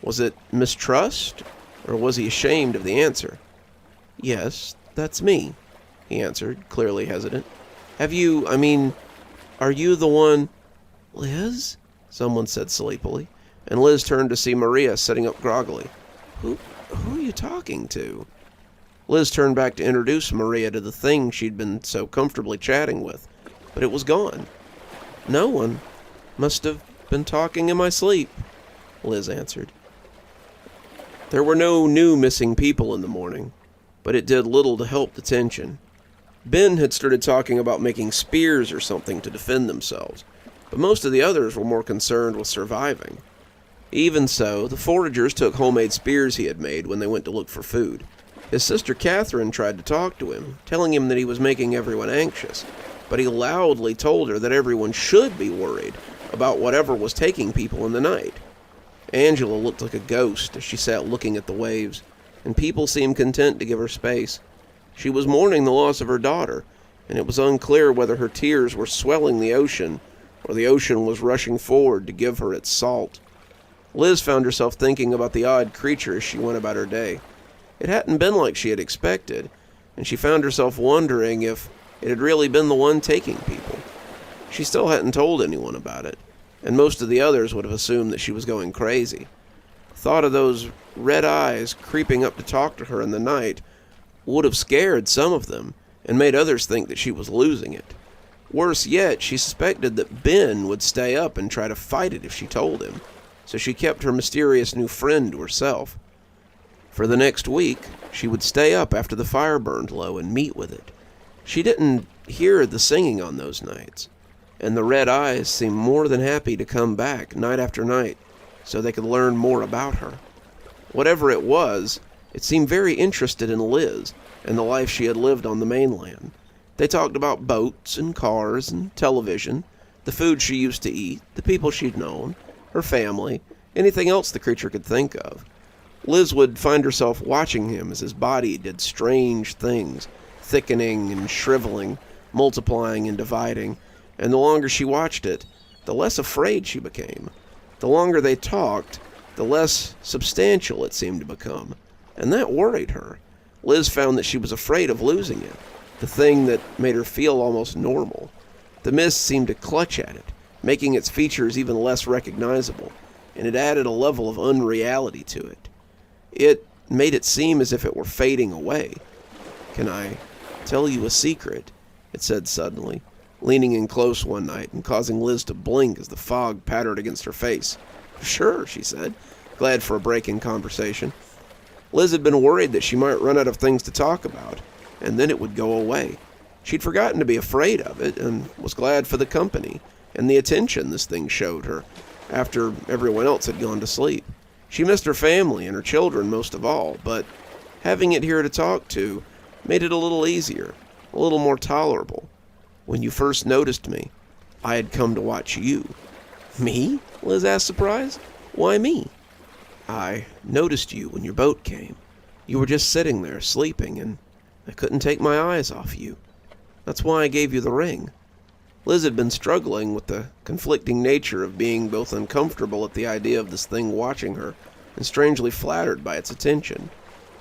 Was it mistrust, or was he ashamed of the answer? "Yes, that's me," he answered, clearly hesitant. Are you the one—" "Liz?" someone said sleepily, and Liz turned to see Maria sitting up groggily. Who are you talking to?" Liz turned back to introduce Maria to the thing she'd been so comfortably chatting with, but it was gone. "No one. Must have been talking in my sleep," Liz answered. There were no new missing people in the morning, but it did little to help the tension. Ben had started talking about making spears or something to defend themselves, but most of the others were more concerned with surviving. Even so, the foragers took homemade spears he had made when they went to look for food. His sister Catherine tried to talk to him, telling him that he was making everyone anxious, but he loudly told her that everyone should be worried about whatever was taking people in the night. Angela looked like a ghost as she sat looking at the waves, and people seemed content to give her space. She was mourning the loss of her daughter, and it was unclear whether her tears were swelling the ocean or the ocean was rushing forward to give her its salt. Liz found herself thinking about the odd creature as she went about her day. It hadn't been like she had expected, and she found herself wondering if it had really been the one taking people. She still hadn't told anyone about it, and most of the others would have assumed that she was going crazy. The thought of those red eyes creeping up to talk to her in the night would have scared some of them and made others think that she was losing it. Worse yet, she suspected that Ben would stay up and try to fight it if she told him, so she kept her mysterious new friend to herself. For the next week, she would stay up after the fire burned low and meet with it. She didn't hear the singing on those nights, and the red eyes seemed more than happy to come back night after night so they could learn more about her. Whatever it was, it seemed very interested in Liz and the life she had lived on the mainland. They talked about boats and cars and television, the food she used to eat, the people she'd known, her family, anything else the creature could think of. Liz would find herself watching him as his body did strange things, thickening and shriveling, multiplying and dividing, and the longer she watched it, the less afraid she became. The longer they talked, the less substantial it seemed to become, and that worried her. Liz found that she was afraid of losing it, the thing that made her feel almost normal. The mist seemed to clutch at it, making its features even less recognizable, and it added a level of unreality to it. It made it seem as if it were fading away. "Can I tell you a secret?" it said suddenly, leaning in close one night and causing Liz to blink as the fog pattered against her face. "Sure," she said, glad for a break in conversation. Liz had been worried that she might run out of things to talk about, and then it would go away. She'd forgotten to be afraid of it, and was glad for the company and the attention this thing showed her after everyone else had gone to sleep. She missed her family and her children most of all, but having it here to talk to made it a little easier, a little more tolerable. "When you first noticed me, I had come to watch you." "Me?" Liz asked, surprised. Why me? I noticed you when your boat came. You were just sitting there, sleeping, and I couldn't take my eyes off you. That's why I gave you the ring. Liz had been struggling with the conflicting nature of being both uncomfortable at the idea of this thing watching her and strangely flattered by its attention.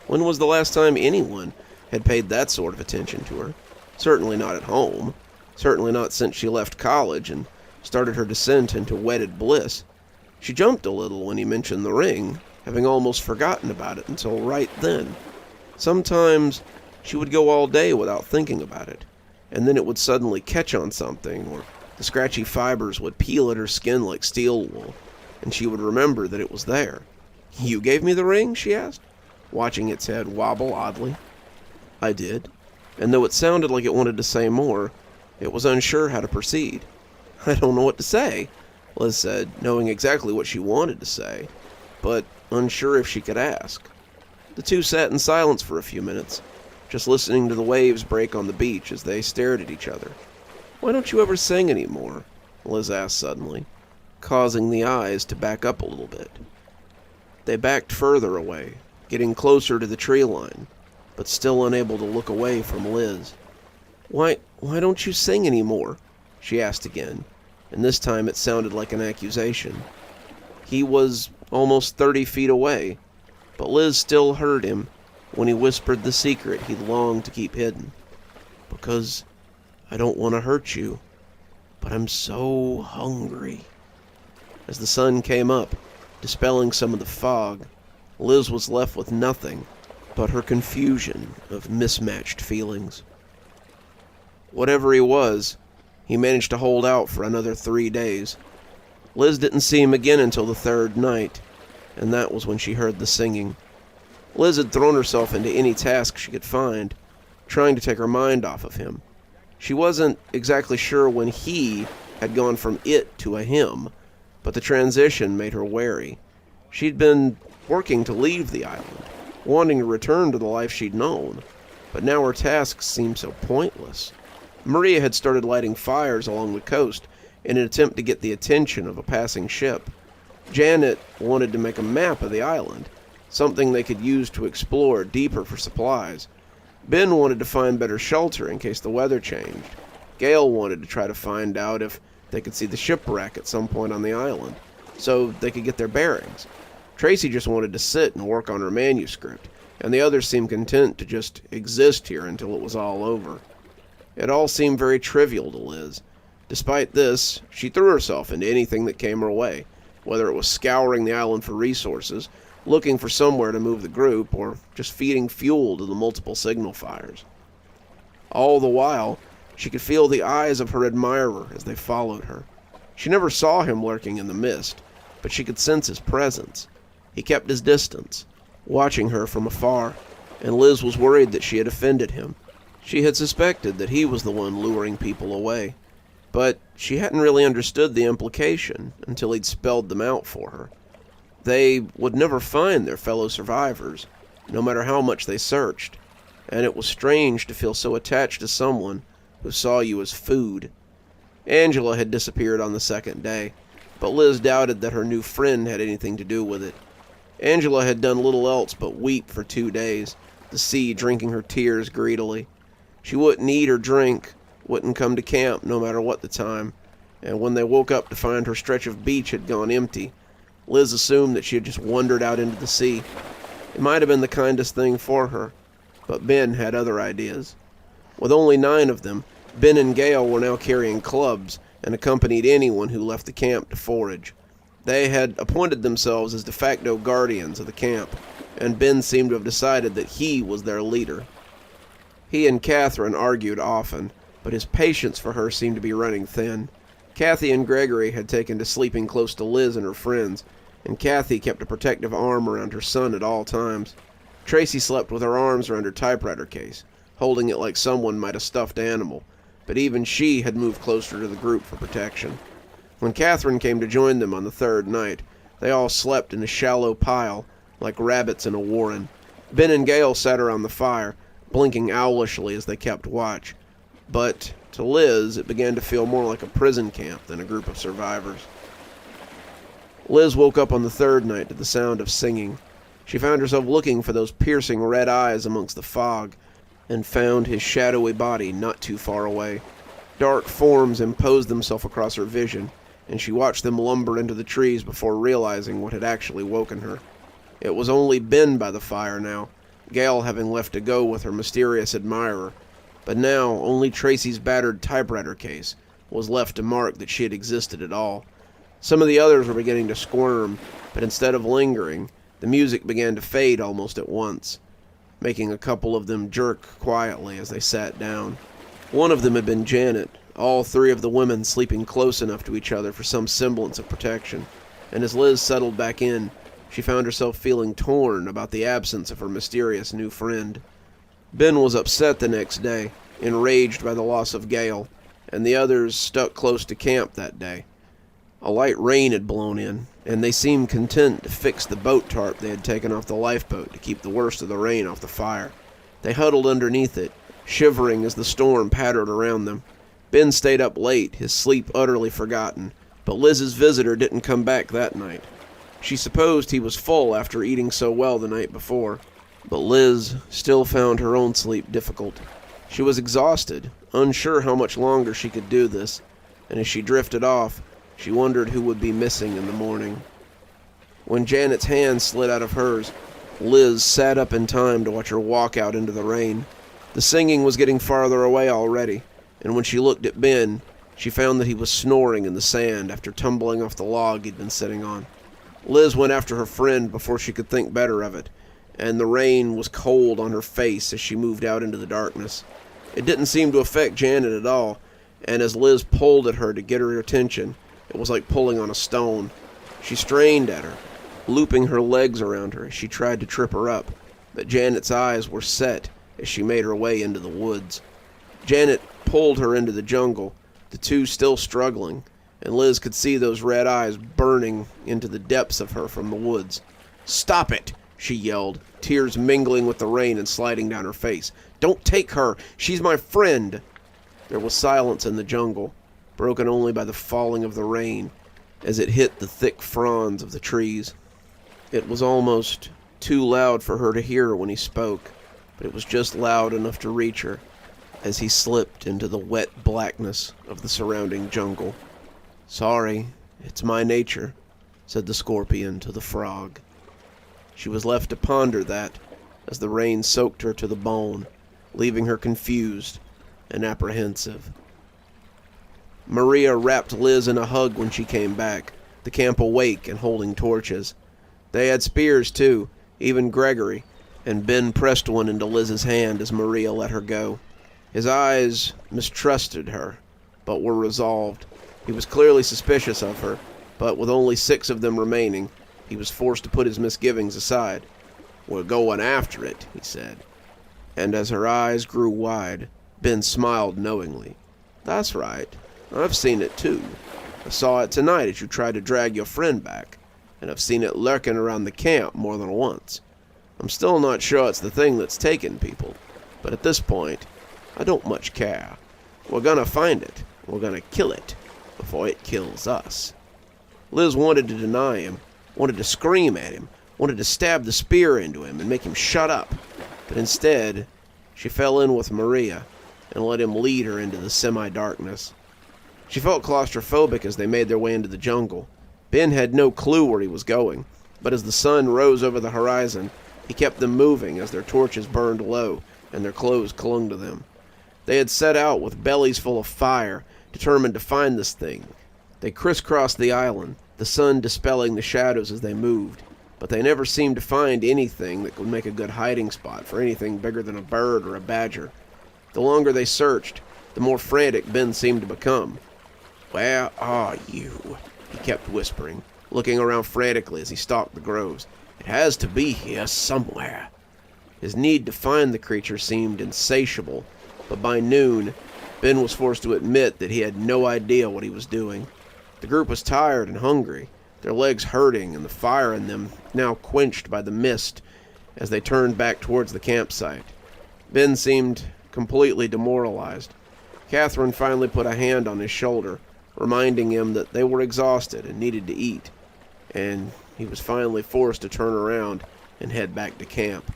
When was the last time anyone had paid that sort of attention to her? Certainly not at home. Certainly not since she left college and started her descent into wedded bliss. She jumped a little when he mentioned the ring, having almost forgotten about it until right then. Sometimes she would go all day without thinking about it, and then it would suddenly catch on something, or the scratchy fibers would peel at her skin like steel wool, and she would remember that it was there. "You gave me the ring?" she asked, watching its head wobble oddly. I did, and though it sounded like it wanted to say more, it was unsure how to proceed. "I don't know what to say," Liz said, knowing exactly what she wanted to say, but unsure if she could ask. The two sat in silence for a few minutes, just listening to the waves break on the beach as they stared at each other. "Why don't you ever sing anymore?" Liz asked suddenly, causing the eyes to back up a little bit. They backed further away, getting closer to the tree line, but still unable to look away from Liz. Why don't you sing anymore?" she asked again, and this time it sounded like an accusation. He was almost 30 feet away, but Liz still heard him when he whispered the secret he longed to keep hidden. "Because I don't want to hurt you, but I'm so hungry." As the sun came up, dispelling some of the fog, Liz was left with nothing but her confusion of mismatched feelings. Whatever he was, he managed to hold out for another 3 days. Liz didn't see him again until the third night, and that was when she heard the singing. Liz had thrown herself into any task she could find, trying to take her mind off of him. She wasn't exactly sure when he had gone from it to a him, but the transition made her wary. She'd been working to leave the island, wanting to return to the life she'd known, but now her tasks seemed so pointless. Maria had started lighting fires along the coast in an attempt to get the attention of a passing ship. Janet wanted to make a map of the island, something they could use to explore deeper for supplies. Ben wanted to find better shelter in case the weather changed. Gail wanted to try to find out if they could see the shipwreck at some point on the island, so they could get their bearings. Tracy just wanted to sit and work on her manuscript, and the others seemed content to just exist here until it was all over. It all seemed very trivial to Liz. Despite this, she threw herself into anything that came her way, whether it was scouring the island for resources, looking for somewhere to move the group, or just feeding fuel to the multiple signal fires. All the while, she could feel the eyes of her admirer as they followed her. She never saw him lurking in the mist, but she could sense his presence. He kept his distance, watching her from afar, and Liz was worried that she had offended him. She had suspected that he was the one luring people away, but she hadn't really understood the implication until he'd spelled them out for her. They would never find their fellow survivors, no matter how much they searched, and it was strange to feel so attached to someone who saw you as food. Angela had disappeared on the second day, but Liz doubted that her new friend had anything to do with it. Angela had done little else but weep for 2 days, the sea drinking her tears greedily. She wouldn't eat or drink, wouldn't come to camp no matter what the time, and when they woke up to find her stretch of beach had gone empty, Liz assumed that she had just wandered out into the sea. It might have been the kindest thing for her, but Ben had other ideas. With only 9 of them, Ben and Gail were now carrying clubs and accompanied anyone who left the camp to forage. They had appointed themselves as de facto guardians of the camp, and Ben seemed to have decided that he was their leader. He and Catherine argued often, but his patience for her seemed to be running thin. Kathy and Gregory had taken to sleeping close to Liz and her friends, and Kathy kept a protective arm around her son at all times. Tracy slept with her arms around her typewriter case, holding it like someone might a stuffed animal, but even she had moved closer to the group for protection. When Catherine came to join them on the third night, they all slept in a shallow pile, like rabbits in a warren. Ben and Gail sat around the fire, blinking owlishly as they kept watch. But to Liz, it began to feel more like a prison camp than a group of survivors. Liz woke up on the third night to the sound of singing. She found herself looking for those piercing red eyes amongst the fog, and found his shadowy body not too far away. Dark forms imposed themselves across her vision, and she watched them lumber into the trees before realizing what had actually woken her. It was only Ben by the fire now, Gail having left to go with her mysterious admirer, but now only Tracy's battered typewriter case was left to mark that she had existed at all. Some of the others were beginning to squirm, but instead of lingering, the music began to fade almost at once, making a couple of them jerk quietly as they sat down. One of them had been Janet, all three of the women sleeping close enough to each other for some semblance of protection, and as Liz settled back in, she found herself feeling torn about the absence of her mysterious new friend. Ben was upset the next day, enraged by the loss of Gail, and the others stuck close to camp that day. A light rain had blown in, and they seemed content to fix the boat tarp they had taken off the lifeboat to keep the worst of the rain off the fire. They huddled underneath it, shivering as the storm pattered around them. Ben stayed up late, his sleep utterly forgotten, but Liz's visitor didn't come back that night. She supposed he was full after eating so well the night before, but Liz still found her own sleep difficult. She was exhausted, unsure how much longer she could do this, and as she drifted off, she wondered who would be missing in the morning. When Janet's hand slid out of hers, Liz sat up in time to watch her walk out into the rain. The singing was getting farther away already, and when she looked at Ben, she found that he was snoring in the sand after tumbling off the log he'd been sitting on. Liz went after her friend before she could think better of it, and the rain was cold on her face as she moved out into the darkness. It didn't seem to affect Janet at all, and as Liz pulled at her to get her attention, it was like pulling on a stone. She strained at her, looping her legs around her as she tried to trip her up, but Janet's eyes were set as she made her way into the woods. Janet pulled her into the jungle, the two still struggling, and Liz could see those red eyes burning into the depths of her from the woods. "Stop it!" she yelled, tears mingling with the rain and sliding down her face. "Don't take her! She's my friend!" There was silence in the jungle, broken only by the falling of the rain as it hit the thick fronds of the trees. It was almost too loud for her to hear when he spoke, but it was just loud enough to reach her as he slipped into the wet blackness of the surrounding jungle. "Sorry, it's my nature," said the scorpion to the frog. She was left to ponder that as the rain soaked her to the bone, leaving her confused and apprehensive. Maria wrapped Liz in a hug when she came back, the camp awake and holding torches. They had spears too, even Gregory, and Ben pressed one into Liz's hand as Maria let her go. His eyes mistrusted her, but were resolved. He was clearly suspicious of her, but with only 6 of them remaining, he was forced to put his misgivings aside. "We're going after it," he said. And as her eyes grew wide, Ben smiled knowingly. "That's right. I've seen it too. I saw it tonight as you tried to drag your friend back, and I've seen it lurking around the camp more than once. I'm still not sure it's the thing that's taken people, but at this point, I don't much care. We're gonna find it. We're gonna kill it before it kills us." Liz wanted to deny him, wanted to scream at him, wanted to stab the spear into him and make him shut up, but instead, she fell in with Maria and let him lead her into the semi-darkness. She felt claustrophobic as they made their way into the jungle. Ben had no clue where he was going, but as the sun rose over the horizon, he kept them moving as their torches burned low and their clothes clung to them. They had set out with bellies full of fire, determined to find this thing. They crisscrossed the island, the sun dispelling the shadows as they moved, but they never seemed to find anything that would make a good hiding spot for anything bigger than a bird or a badger. The longer they searched, the more frantic Ben seemed to become. "Where are you?" he kept whispering, looking around frantically as he stalked the groves. "It has to be here somewhere." His need to find the creature seemed insatiable, but by noon, Ben was forced to admit that he had no idea what he was doing. The group was tired and hungry, their legs hurting and the fire in them now quenched by the mist as they turned back towards the campsite. Ben seemed completely demoralized. Catherine finally put a hand on his shoulder, reminding him that they were exhausted and needed to eat. and he was finally forced to turn around and head back to camp.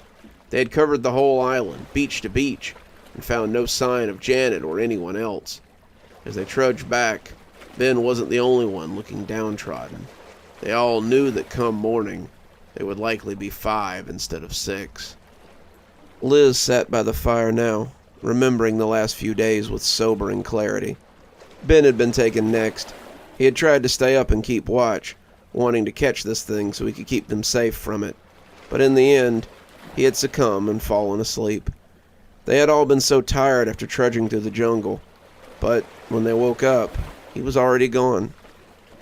They had covered the whole island, beach to beach, and found no sign of Janet or anyone else. As they trudged back, Ben wasn't the only one looking downtrodden. They all knew that come morning, they would likely be 5 instead of 6. Liz sat by the fire now, remembering the last few days with sobering clarity. Ben had been taken next. He had tried to stay up and keep watch, wanting to catch this thing so he could keep them safe from it. But in the end, he had succumbed and fallen asleep. They had all been so tired after trudging through the jungle, but when they woke up, he was already gone.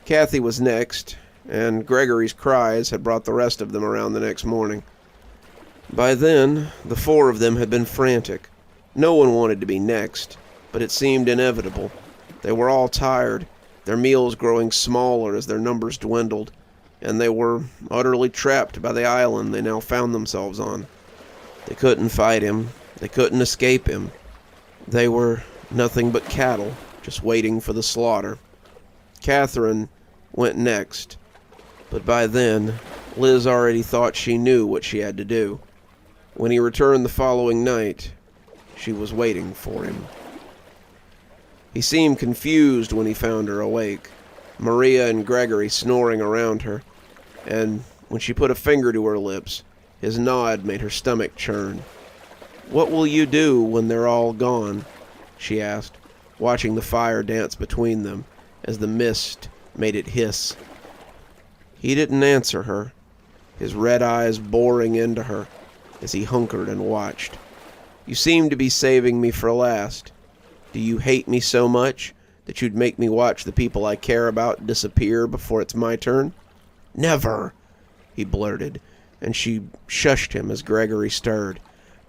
Kathy was next, and Gregory's cries had brought the rest of them around the next morning. By then, the 4 of them had been frantic. No one wanted to be next, but it seemed inevitable. They were all tired, their meals growing smaller as their numbers dwindled, and they were utterly trapped by the island they now found themselves on. They couldn't fight him. They couldn't escape him. They were nothing but cattle, just waiting for the slaughter. Catherine went next, but by then, Liz already thought she knew what she had to do. When he returned the following night, she was waiting for him. He seemed confused when he found her awake, Maria and Gregory snoring around her, and when she put a finger to her lips, his nod made her stomach churn. "What will you do when they're all gone?" she asked, watching the fire dance between them as the mist made it hiss. He didn't answer her, his red eyes boring into her as he hunkered and watched. "You seem to be saving me for last. Do you hate me so much that you'd make me watch the people I care about disappear before it's my turn?" "Never," he blurted, and she shushed him as Gregory stirred.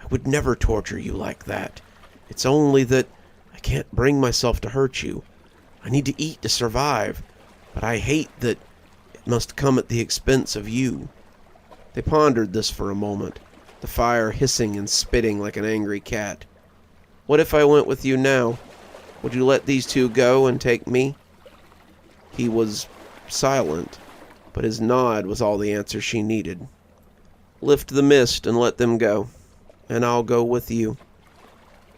"I would never torture you like that. It's only that I can't bring myself to hurt you. I need to eat to survive, but I hate that it must come at the expense of you." They pondered this for a moment, the fire hissing and spitting like an angry cat. "What if I went with you now? Would you let these 2 go and take me?" He was silent, but his nod was all the answer she needed. "Lift the mist and let them go, and I'll go with you."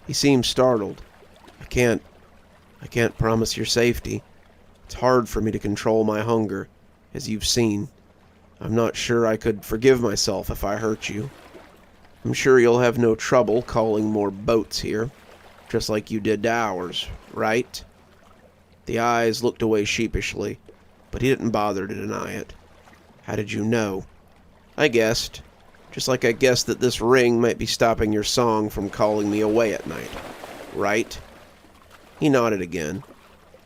He seemed startled. I can't promise your safety. It's hard for me to control my hunger, as you've seen. I'm not sure I could forgive myself if I hurt you. I'm sure you'll have no trouble calling more boats here, just like you did to ours, right?" The eyes looked away sheepishly, but he didn't bother to deny it. "How did you know?" "I guessed, just like I guessed that this ring might be stopping your song from calling me away at night, right?" He nodded again.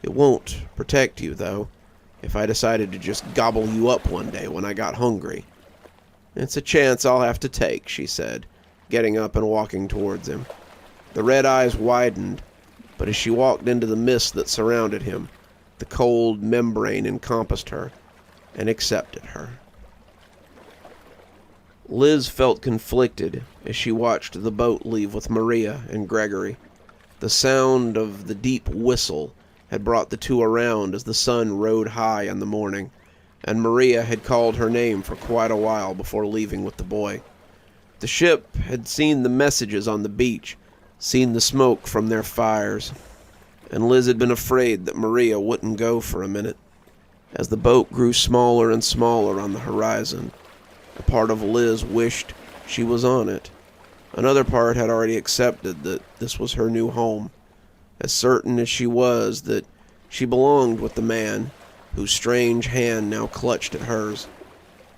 "It won't protect you, though, if I decided to just gobble you up one day when I got hungry." "It's a chance I'll have to take," she said, getting up and walking towards him. The red eyes widened, but as she walked into the mist that surrounded him, the cold membrane encompassed her and accepted her. Liz felt conflicted as she watched the boat leave with Maria and Gregory. The sound of the deep whistle had brought the 2 around as the sun rode high in the morning, and Maria had called her name for quite a while before leaving with the boy. The ship had seen the messages on the beach, seen the smoke from their fires, and Liz had been afraid that Maria wouldn't go for a minute. As the boat grew smaller and smaller on the horizon, a part of Liz wished she was on it. Another part had already accepted that this was her new home, as certain as she was that she belonged with the man whose strange hand now clutched at hers.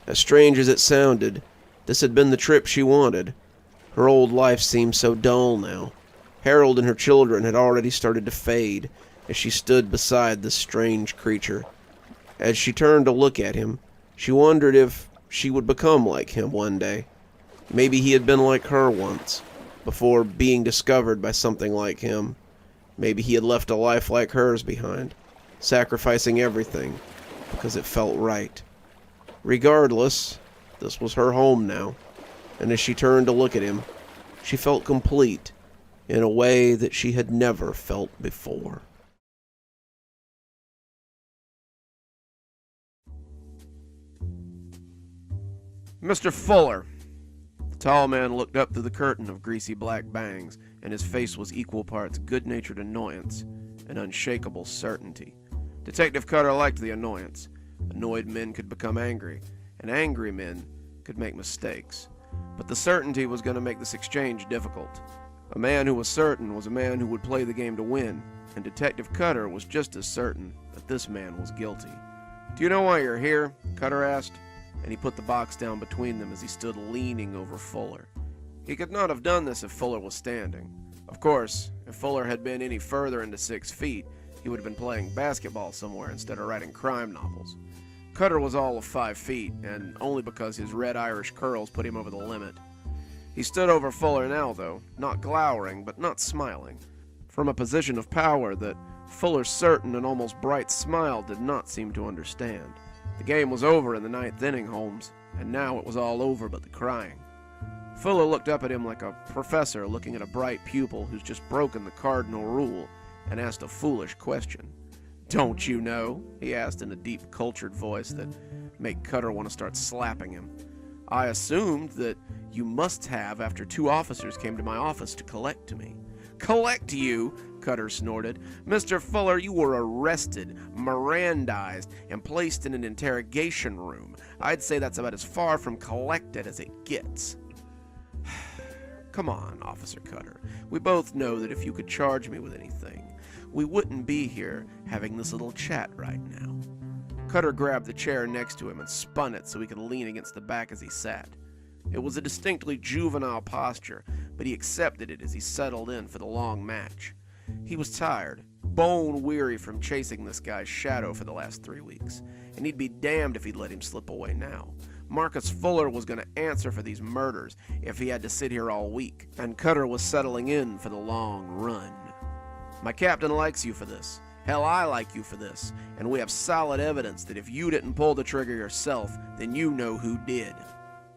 As strange as it sounded, this had been the trip she wanted. Her old life seemed so dull now. Harold and her children had already started to fade as she stood beside this strange creature. As she turned to look at him, she wondered if she would become like him one day. Maybe he had been like her once, before being discovered by something like him. Maybe he had left a life like hers behind, sacrificing everything because it felt right. Regardless, this was her home now, and as she turned to look at him, she felt complete in a way that she had never felt before. Mr. Fuller. The tall man looked up through the curtain of greasy black bangs, and his face was equal parts good-natured annoyance and unshakable certainty. Detective Cutter liked the annoyance. Annoyed men could become angry, and angry men could make mistakes. But the certainty was going to make this exchange difficult. A man who was certain was a man who would play the game to win, and Detective Cutter was just as certain that this man was guilty. "Do you know why you're here?" Cutter asked, and he put the box down between them as he stood leaning over Fuller. He could not have done this if Fuller was standing. Of course, if Fuller had been any further into 6 feet, he would have been playing basketball somewhere instead of writing crime novels. Cutter was all of 5 feet, and only because his red Irish curls put him over the limit. He stood over Fuller now, though, not glowering, but not smiling, from a position of power that Fuller's certain and almost bright smile did not seem to understand. The game was over in the 9th inning, Holmes, and now it was all over but the crying. Fuller looked up at him like a professor looking at a bright pupil who's just broken the cardinal rule and asked a foolish question. "Don't you know?" he asked in a deep, cultured voice that made Cutter want to start slapping him. "I assumed that you must have after 2 officers came to my office to collect me." "Collect you?" Cutter snorted. "Mr. Fuller, you were arrested, Mirandized, and placed in an interrogation room. I'd say that's about as far from collected as it gets." "Come on, Officer Cutter. We both know that if you could charge me with anything, we wouldn't be here having this little chat right now." Cutter grabbed the chair next to him and spun it so he could lean against the back as he sat. It was a distinctly juvenile posture, but he accepted it as he settled in for the long match. He was tired, bone-weary from chasing this guy's shadow for the last 3 weeks, and he'd be damned if he'd let him slip away now. Marcus Fuller was going to answer for these murders if he had to sit here all week, and Cutter was settling in for the long run. "My captain likes you for this. Hell, I like you for this, and we have solid evidence that if you didn't pull the trigger yourself, then you know who did."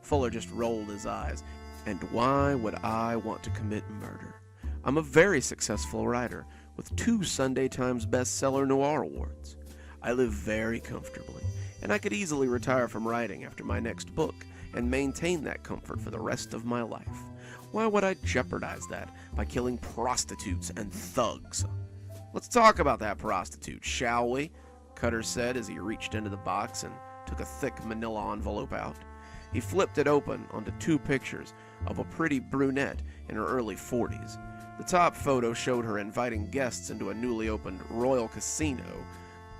Fuller just rolled his eyes. "And why would I want to commit murder? I'm a very successful writer with 2 Sunday Times bestseller noir awards. I live very comfortably, and I could easily retire from writing after my next book and maintain that comfort for the rest of my life. Why would I jeopardize that by killing prostitutes and thugs?" "Let's talk about that prostitute, shall we?" Cutter said as he reached into the box and took a thick manila envelope out. He flipped it open onto 2 pictures of a pretty brunette in her early 40s. The top photo showed her inviting guests into a newly opened Royal Casino,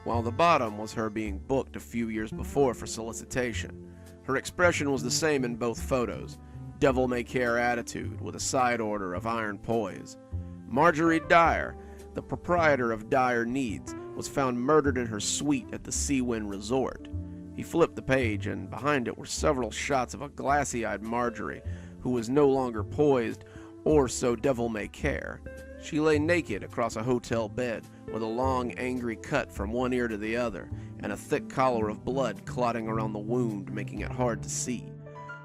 while the bottom was her being booked a few years before for solicitation. Her expression was the same in both photos, devil-may-care attitude with a side order of iron poise. Marjorie Dyer, the proprietor of Dyer Needs, was found murdered in her suite at the Seawind Resort. He flipped the page, and behind it were several shots of a glassy-eyed Marjorie, who was no longer poised or so devil-may-care. She lay naked across a hotel bed, with a long, angry cut from one ear to the other, and a thick collar of blood clotting around the wound, making it hard to see.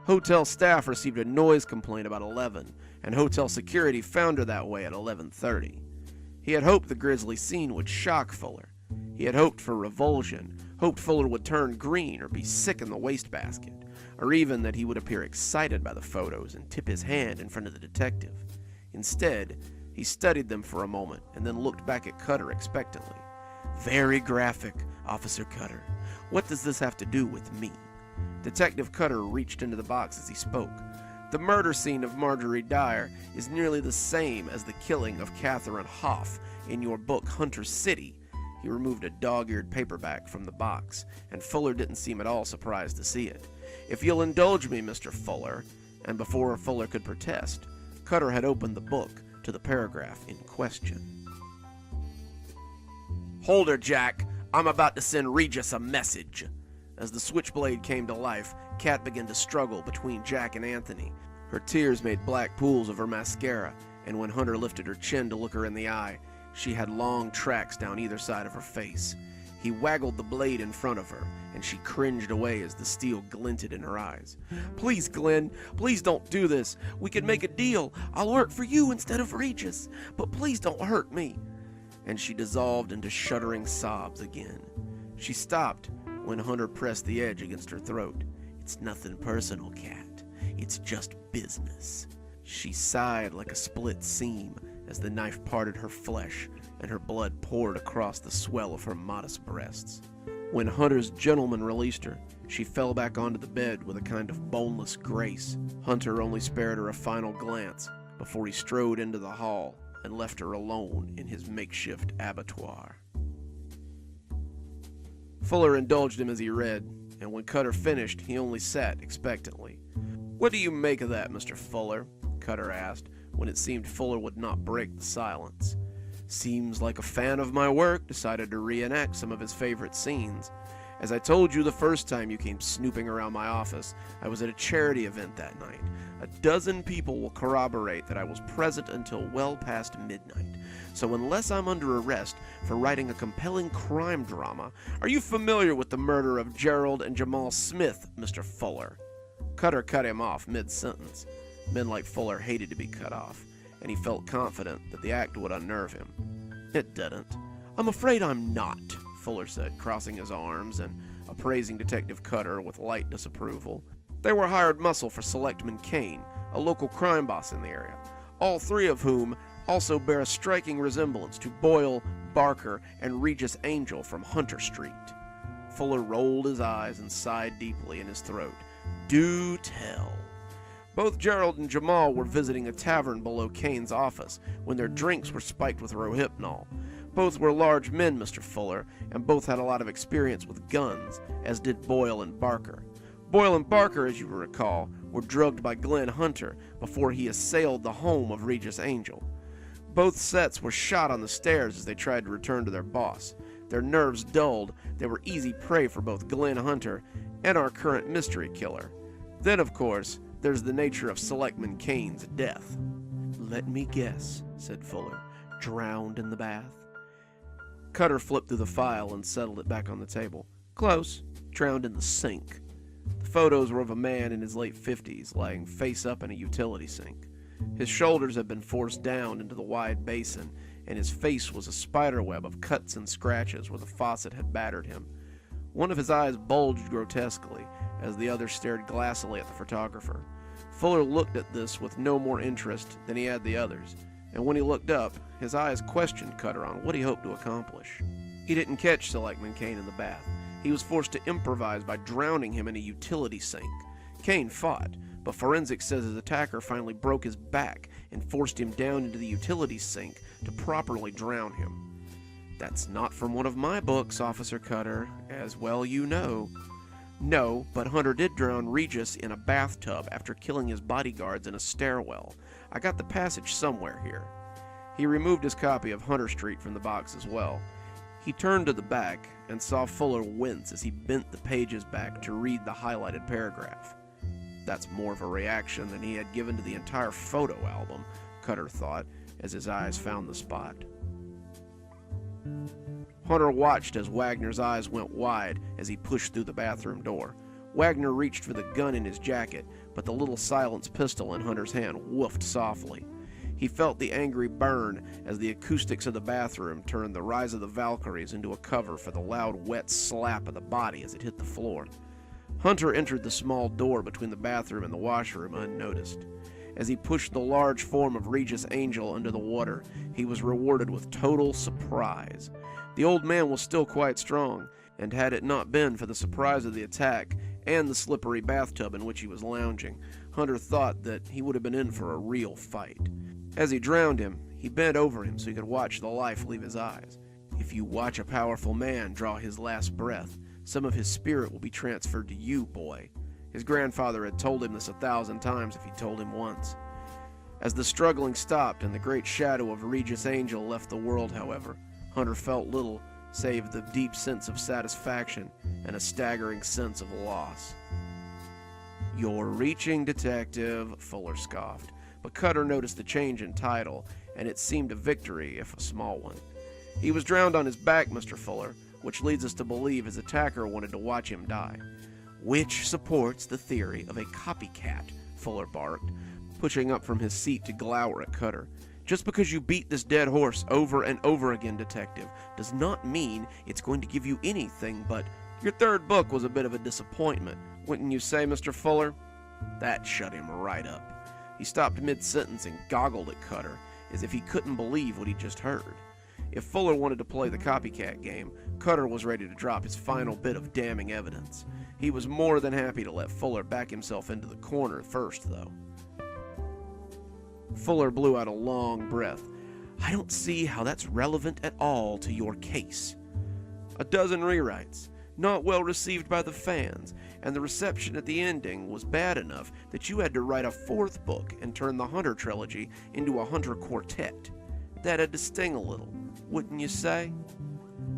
Hotel staff received a noise complaint about 11, and hotel security found her that way at 11:30. He had hoped the grisly scene would shock Fuller. He had hoped for revulsion, hoped Fuller would turn green or be sick in the wastebasket, or even that he would appear excited by the photos and tip his hand in front of the detective. Instead, he studied them for a moment and then looked back at Cutter expectantly. "Very graphic, Officer Cutter. What does this have to do with me?" Detective Cutter reached into the box as he spoke. "The murder scene of Marjorie Dyer is nearly the same as the killing of Catherine Hoff in your book Hunter City." He removed a dog-eared paperback from the box, and Fuller didn't seem at all surprised to see it. "If you'll indulge me, Mr. Fuller," and before Fuller could protest, Cutter had opened the book to the paragraph in question. "Hold her, Jack. I'm about to send Regis a message." As the switchblade came to life, Kat began to struggle between Jack and Anthony. Her tears made black pools of her mascara, and when Hunter lifted her chin to look her in the eye, she had long tracks down either side of her face. He waggled the blade in front of her, and she cringed away as the steel glinted in her eyes. "Please, Glenn, please don't do this. We can make a deal. I'll work for you instead of Regis, but please don't hurt me." And she dissolved into shuddering sobs again. She stopped when Hunter pressed the edge against her throat. It's nothing personal, Cat. It's just business. She sighed like a split seam as the knife parted her flesh and her blood poured across the swell of her modest breasts. When Hunter's gentleman released her, she fell back onto the bed with a kind of boneless grace. Hunter only spared her a final glance before he strode into the hall and left her alone in his makeshift abattoir. Fuller indulged him as he read, and when Cutter finished, he only sat expectantly. "What do you make of that, Mr. Fuller?" Cutter asked, when it seemed Fuller would not break the silence. "Seems like a fan of my work decided to reenact some of his favorite scenes. As I told you the first time you came snooping around my office, I was at a charity event that night. A dozen people will corroborate that I was present until well past midnight. So unless I'm under arrest for writing a compelling crime drama, are you familiar with the murder of Gerald and Jamal Smith, Mr. Fuller?" Cutter cut him off mid-sentence. Men like Fuller hated to be cut off, and he felt confident that the act would unnerve him. It didn't. "I'm afraid I'm not," Fuller said, crossing his arms and appraising Detective Cutter with light disapproval. They were hired muscle for Selectman Kane, a local crime boss in the area, all three of whom also bear a striking resemblance to Boyle, Barker, and Regis Angel from Hunter Street. Fuller rolled his eyes and sighed deeply in his throat. "Do tell." Both Gerald and Jamal were visiting a tavern below Kane's office when their drinks were spiked with Rohypnol. Both were large men, Mr. Fuller, and both had a lot of experience with guns, as did Boyle and Barker. Boyle and Barker, as you recall, were drugged by Glenn Hunter before he assailed the home of Regis Angel. Both sets were shot on the stairs as they tried to return to their boss. Their nerves dulled, they were easy prey for both Glenn Hunter and our current mystery killer. Then, of course, there's the nature of Selectman Kane's death. "Let me guess," said Fuller. "Drowned in the bath?" Cutter flipped through the file and settled it back on the table. "Close. Drowned in the sink." The photos were of a man in his late 50s, lying face up in a utility sink. His shoulders had been forced down into the wide basin, and his face was a spiderweb of cuts and scratches where the faucet had battered him. One of his eyes bulged grotesquely, as the other stared glassily at the photographer. Fuller looked at this with no more interest than he had the others, and when he looked up, his eyes questioned Cutter on what he hoped to accomplish. He didn't catch Selectman Kane in the bath. He was forced to improvise by drowning him in a utility sink. Kane fought, but forensics says his attacker finally broke his back and forced him down into the utility sink to properly drown him. That's not from one of my books, Officer Cutter, as well you know. No, but Hunter did drown Regis in a bathtub after killing his bodyguards in a stairwell. I got the passage somewhere here. He removed his copy of Hunter Street from the box as well. He turned to the back and saw Fuller wince as he bent the pages back to read the highlighted paragraph. That's more of a reaction than he had given to the entire photo album, Cutter thought, as his eyes found the spot. Hunter watched as Wagner's eyes went wide as he pushed through the bathroom door. Wagner reached for the gun in his jacket, but the little silenced pistol in Hunter's hand woofed softly. He felt the angry burn as the acoustics of the bathroom turned the Rise of the Valkyries into a cover for the loud, wet slap of the body as it hit the floor. Hunter entered the small door between the bathroom and the washroom unnoticed. As he pushed the large form of Regis Angel under the water, he was rewarded with total surprise. The old man was still quite strong, and had it not been for the surprise of the attack and the slippery bathtub in which he was lounging, Hunter thought that he would have been in for a real fight. As he drowned him, he bent over him so he could watch the life leave his eyes. If you watch a powerful man draw his last breath, some of his spirit will be transferred to you, boy. His grandfather had told him this 1,000 times if he told him once. As the struggling stopped and the great shadow of Regis Angel left the world, however, Hunter felt little save the deep sense of satisfaction and a staggering sense of loss. "You're reaching, Detective," Fuller scoffed, but Cutter noticed the change in title, and it seemed a victory, if a small one. "He was drowned on his back, Mr. Fuller, which leads us to believe his attacker wanted to watch him die." "Which supports the theory of a copycat," Fuller barked, pushing up from his seat to glower at Cutter. "Just because you beat this dead horse over and over again, Detective, does not mean it's going to give you anything but—" "Your third book was a bit of a disappointment," Wouldn't you say, Mr. Fuller?" That shut him right up. He stopped mid-sentence and goggled at Cutter, as if he couldn't believe what he'd just heard. If Fuller wanted to play the copycat game, Cutter was ready to drop his final bit of damning evidence. He was more than happy to let Fuller back himself into the corner first, though. Fuller blew out a long breath. "I don't see how that's relevant at all to your case. A dozen rewrites, not well received by the fans, and the reception at the ending was bad enough that you had to write a fourth book and turn the Hunter trilogy into a Hunter quartet. That had to sting a little, wouldn't you say?"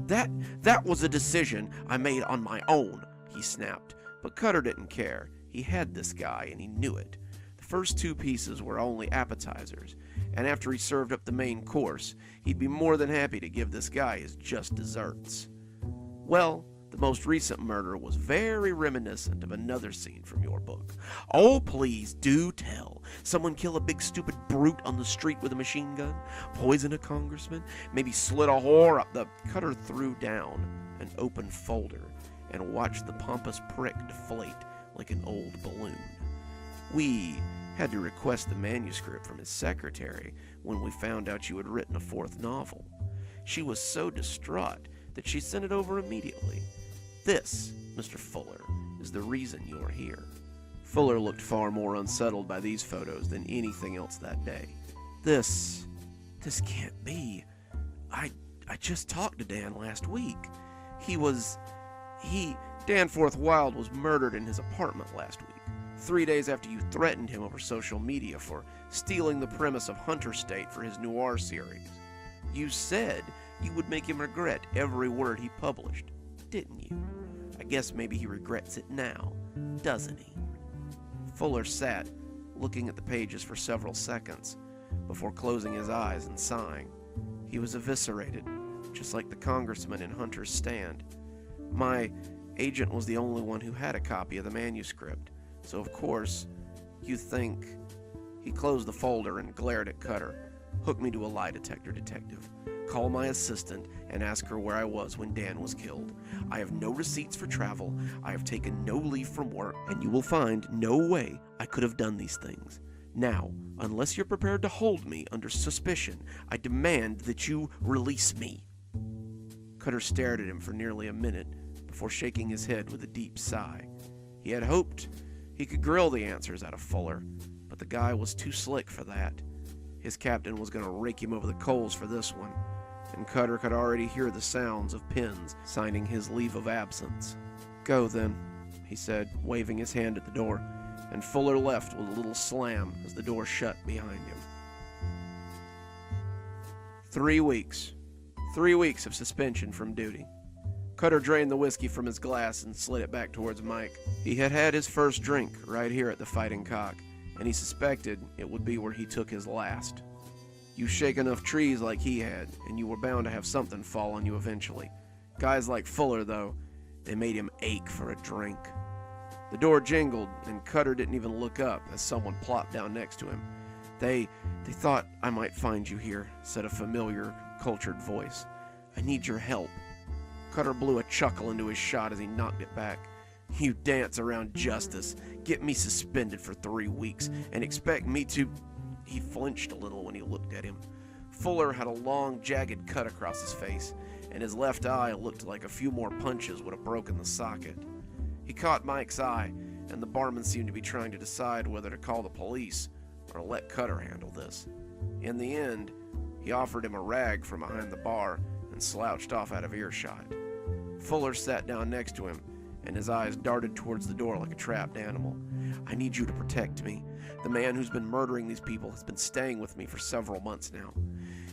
That was a decision I made on my own," he snapped. But Cutter didn't care. He had this guy, and he knew it. The first two pieces were only appetizers, and after he served up the main course, he'd be more than happy to give this guy his just desserts. "Well, the most recent murder was very reminiscent of another scene from your book." "Oh, please do tell. Someone kill a big stupid brute on the street with a machine gun? Poison a congressman? Maybe slit a whore up the—" Cutter threw down an open folder and watched the pompous prick deflate like an old balloon. "We had to request the manuscript from his secretary when we found out you had written a fourth novel. She was so distraught that she sent it over immediately. This, Mr. Fuller, is the reason you're here." Fuller looked far more unsettled by these photos than anything else that day. This can't be. I just talked to Dan last week. Danforth Wild was murdered in his apartment last week, 3 days after you threatened him over social media for stealing the premise of Hunter State for his noir series. You said you would make him regret every word he published, didn't you? I guess maybe he regrets it now, doesn't he? Fuller sat, looking at the pages for several seconds, before closing his eyes and sighing. He was eviscerated, just like the congressman in Hunter's stand. My agent was the only one who had a copy of the manuscript, so of course, you think... He closed the folder and glared at Cutter. "Hook me to a lie detector, detective. Call my assistant and ask her where I was when Dan was killed. I have no receipts for travel, I have taken no leave from work, and you will find no way I could have done these things. Now, unless you're prepared to hold me under suspicion, I demand that you release me." Cutter stared at him for nearly a minute before shaking his head with a deep sigh. He had hoped he could grill the answers out of Fuller, but the guy was too slick for that. His captain was going to rake him over the coals for this one, and Cutter could already hear the sounds of pens signing his leave of absence. "Go then," he said, waving his hand at the door, and Fuller left with a little slam as the door shut behind him. 3 weeks. 3 weeks of suspension from duty. Cutter drained the whiskey from his glass and slid it back towards Mike. He had had his first drink right here at the Fighting Cock, and he suspected it would be where he took his last. You shake enough trees like he had, and you were bound to have something fall on you eventually. Guys like Fuller, though, they made him ache for a drink. The door jingled, and Cutter didn't even look up as someone plopped down next to him. They thought I might find you here," said a familiar, cultured voice. "I need your help." Cutter blew a chuckle into his shot as he knocked it back. "You dance around justice, get me suspended for 3 weeks, and expect me to—" He flinched a little when he looked at him. Fuller had a long, jagged cut across his face, and his left eye looked like a few more punches would have broken the socket. He caught Mike's eye, and the barman seemed to be trying to decide whether to call the police or let Cutter handle this. In the end, he offered him a rag from behind the bar and slouched off out of earshot. Fuller sat down next to him, and his eyes darted towards the door like a trapped animal. "I need you to protect me. The man who's been murdering these people has been staying with me for several months now.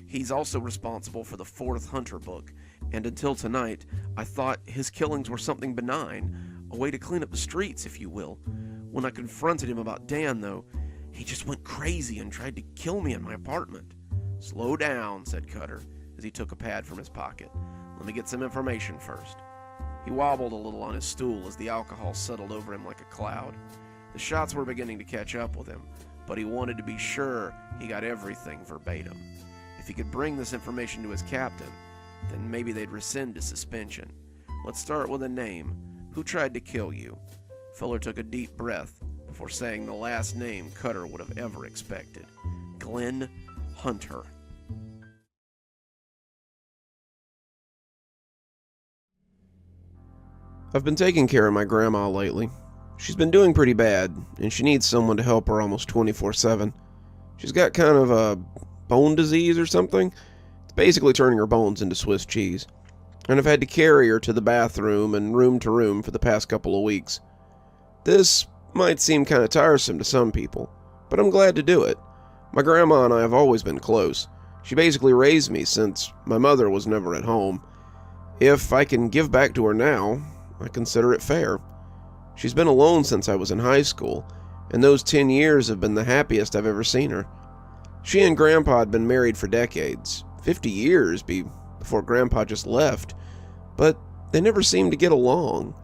He's also responsible for the 4th Hunter book, and until tonight, I thought his killings were something benign, a way to clean up the streets, if you will. When I confronted him about Dan, though, he just went crazy and tried to kill me in my apartment." "Slow down," said Cutter, as he took a pad from his pocket. "Let me get some information first." He wobbled a little on his stool as the alcohol settled over him like a cloud. The shots were beginning to catch up with him, but he wanted to be sure he got everything verbatim. If he could bring this information to his captain, then maybe they'd rescind his suspension. "Let's start with a name. Who tried to kill you?" Fuller took a deep breath before saying the last name Cutter would have ever expected. Glenn Hunter. I've been taking care of my grandma lately. She's been doing pretty bad, and she needs someone to help her almost 24/7. She's got kind of a bone disease or something. It's basically turning her bones into Swiss cheese. And I've had to carry her to the bathroom and room to room for the past couple of weeks. This might seem kind of tiresome to some people, but I'm glad to do it. My grandma and I have always been close. She basically raised me since my mother was never at home. If I can give back to her now, I consider it fair. She's been alone since I was in high school, and those 10 years have been the happiest I've ever seen her. She and Grandpa had been married for decades, 50 years before Grandpa just left, but they never seemed to get along.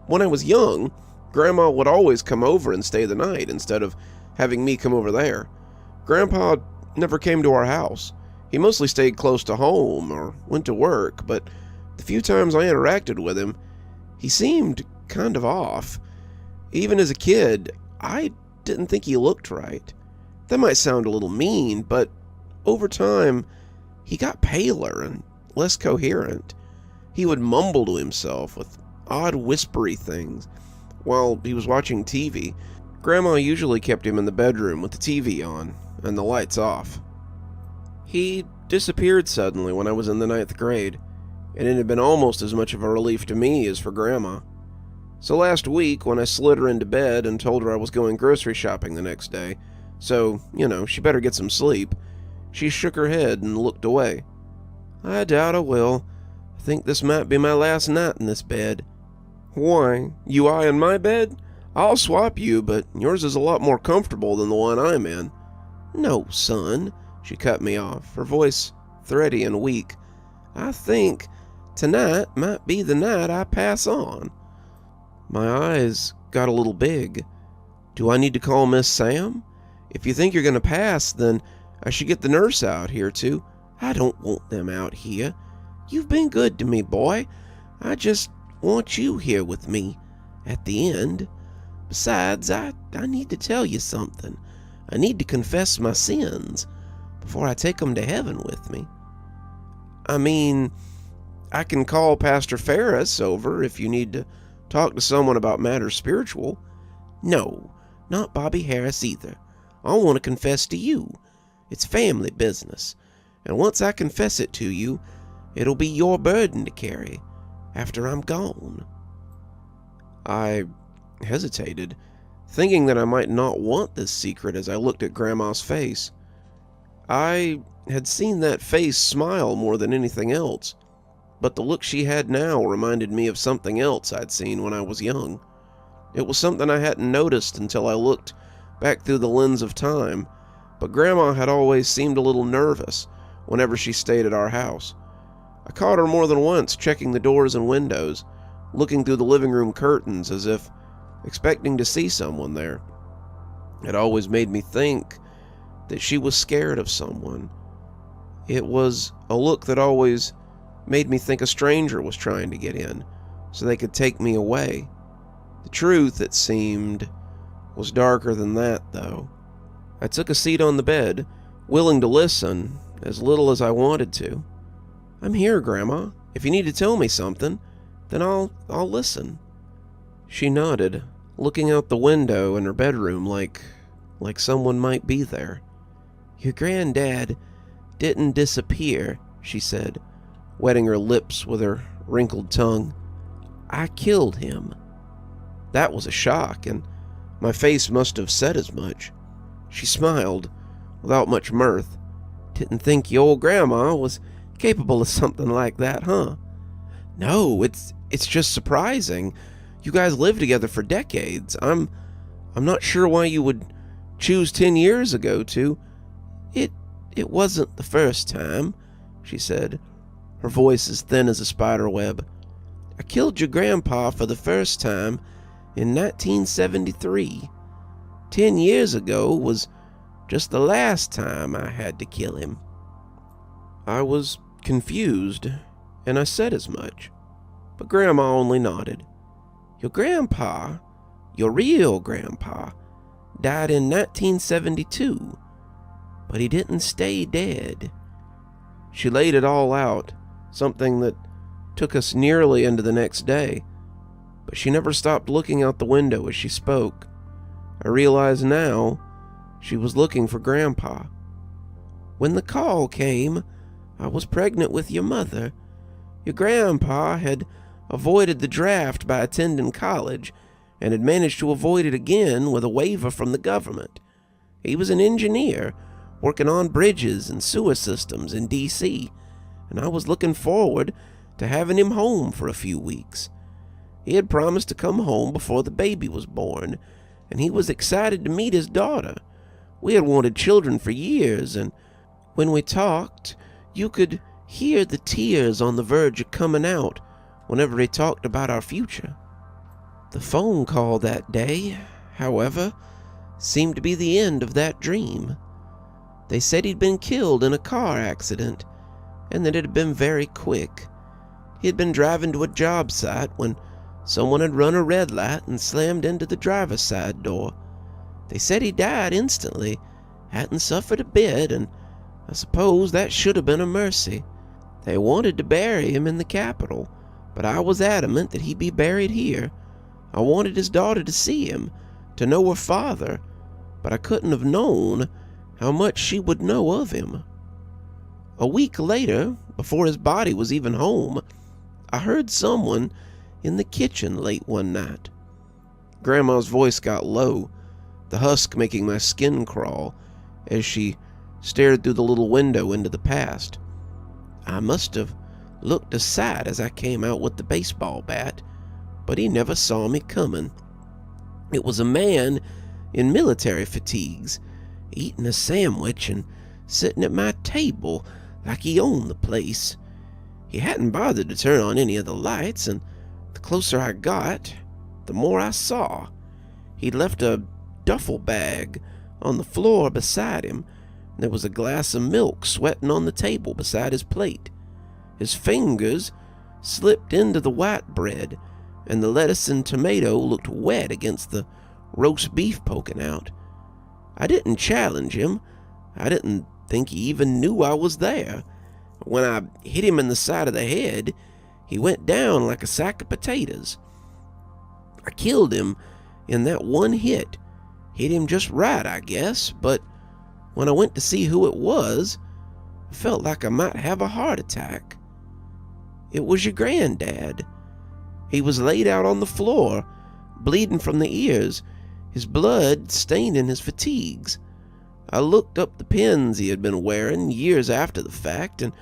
When I was young, Grandma would always come over and stay the night instead of having me come over there. Grandpa never came to our house. He mostly stayed close to home or went to work, but the few times I interacted with him, he seemed kind of off. Even as a kid, I didn't think he looked right. That might sound a little mean, but over time, he got paler and less coherent. He would mumble to himself with odd whispery things while he was watching TV. Grandma usually kept him in the bedroom with the TV on and the lights off. He disappeared suddenly when I was in the 9th grade, and it had been almost as much of a relief to me as for Grandma. So last week, when I slid her into bed and told her I was going grocery shopping the next day, so, she better get some sleep, she shook her head and looked away. "I doubt I will. I think this might be my last night in this bed." "Why, you in my bed? I'll swap you, but yours is a lot more comfortable than the one I'm in." "No, son," she cut me off, her voice thready and weak. "I think tonight might be the night I pass on." My eyes got a little big. "Do I need to call Miss Sam? If you think you're going to pass, then I should get the nurse out here too." "I don't want them out here. You've been good to me, boy. I just want you here with me at the end. Besides, I need to tell you something. I need to confess my sins before I take them to heaven with me." "I mean, I can call Pastor Ferris over if you need to talk to someone about matters spiritual." "No, not Bobby Harris either. I want to confess to you. It's family business, and once I confess it to you, it'll be your burden to carry after I'm gone." I hesitated, thinking that I might not want this secret as I looked at Grandma's face. I had seen that face smile more than anything else, but the look she had now reminded me of something else I'd seen when I was young. It was something I hadn't noticed until I looked back through the lens of time, but Grandma had always seemed a little nervous whenever she stayed at our house. I caught her more than once checking the doors and windows, looking through the living room curtains as if expecting to see someone there. It always made me think that she was scared of someone. It was a look that always made me think a stranger was trying to get in so they could take me away. The truth, it seemed, was darker than that, though. I took a seat on the bed, willing to listen as little as I wanted to. "I'm here, Grandma. If you need to tell me something, then I'll listen." She nodded, looking out the window in her bedroom like someone might be there. "Your granddad didn't disappear," she said, wetting her lips with her wrinkled tongue. "I killed him." That was a shock, and my face must have said as much. She smiled, without much mirth. "Didn't think your old grandma was capable of something like that, huh?" "No, it's just surprising. You guys lived together for decades. I'm not sure why you would choose 10 years ago to..." It wasn't the first time," she said, her voice as thin as a spider web. "I killed your grandpa for the first time in 1973. 10 years ago was just the last time I had to kill him." I was confused, and I said as much, but Grandma only nodded. "Your grandpa Your real grandpa died in 1972, but he didn't stay dead." She laid it all out, something that took us nearly into the next day, but she never stopped looking out the window as she spoke. I realize now she was looking for Grandpa. "When the call came, I was pregnant with your mother. Your grandpa had avoided the draft by attending college and had managed to avoid it again with a waiver from the government. He was an engineer working on bridges and sewer systems in D.C., and I was looking forward to having him home for a few weeks. He had promised to come home before the baby was born, and he was excited to meet his daughter. We had wanted children for years, and when we talked, you could hear the tears on the verge of coming out whenever he talked about our future. The phone call that day, however, seemed to be the end of that dream. They said he'd been killed in a car accident, and that it had been very quick. He had been driving to a job site when someone had run a red light and slammed into the driver's side door. They said he died instantly, hadn't suffered a bit, and I suppose that should have been a mercy. They wanted to bury him in the Capitol, but I was adamant that he be buried here. I wanted his daughter to see him, to know her father, but I couldn't have known how much she would know of him. A week later, before his body was even home, I heard someone in the kitchen late one night." Grandma's voice got low, the husk making my skin crawl as she stared through the little window into the past. "I must have looked aside as I came out with the baseball bat, but he never saw me coming. It was a man in military fatigues, eating a sandwich and sitting at my table like he owned the place. He hadn't bothered to turn on any of the lights, and the closer I got, the more I saw. He'd left a duffel bag on the floor beside him, and there was a glass of milk sweating on the table beside his plate. His fingers slipped into the white bread, and the lettuce and tomato looked wet against the roast beef poking out. I didn't challenge him. I didn't think he even knew I was there. When I hit him in the side of the head, he went down like a sack of potatoes. I killed him in that one hit. Hit him just right, I guess, but when I went to see who it was, I felt like I might have a heart attack. It was your granddad. He was laid out on the floor, bleeding from the ears, his blood staining his fatigues. I looked up the pins he had been wearing years after the fact and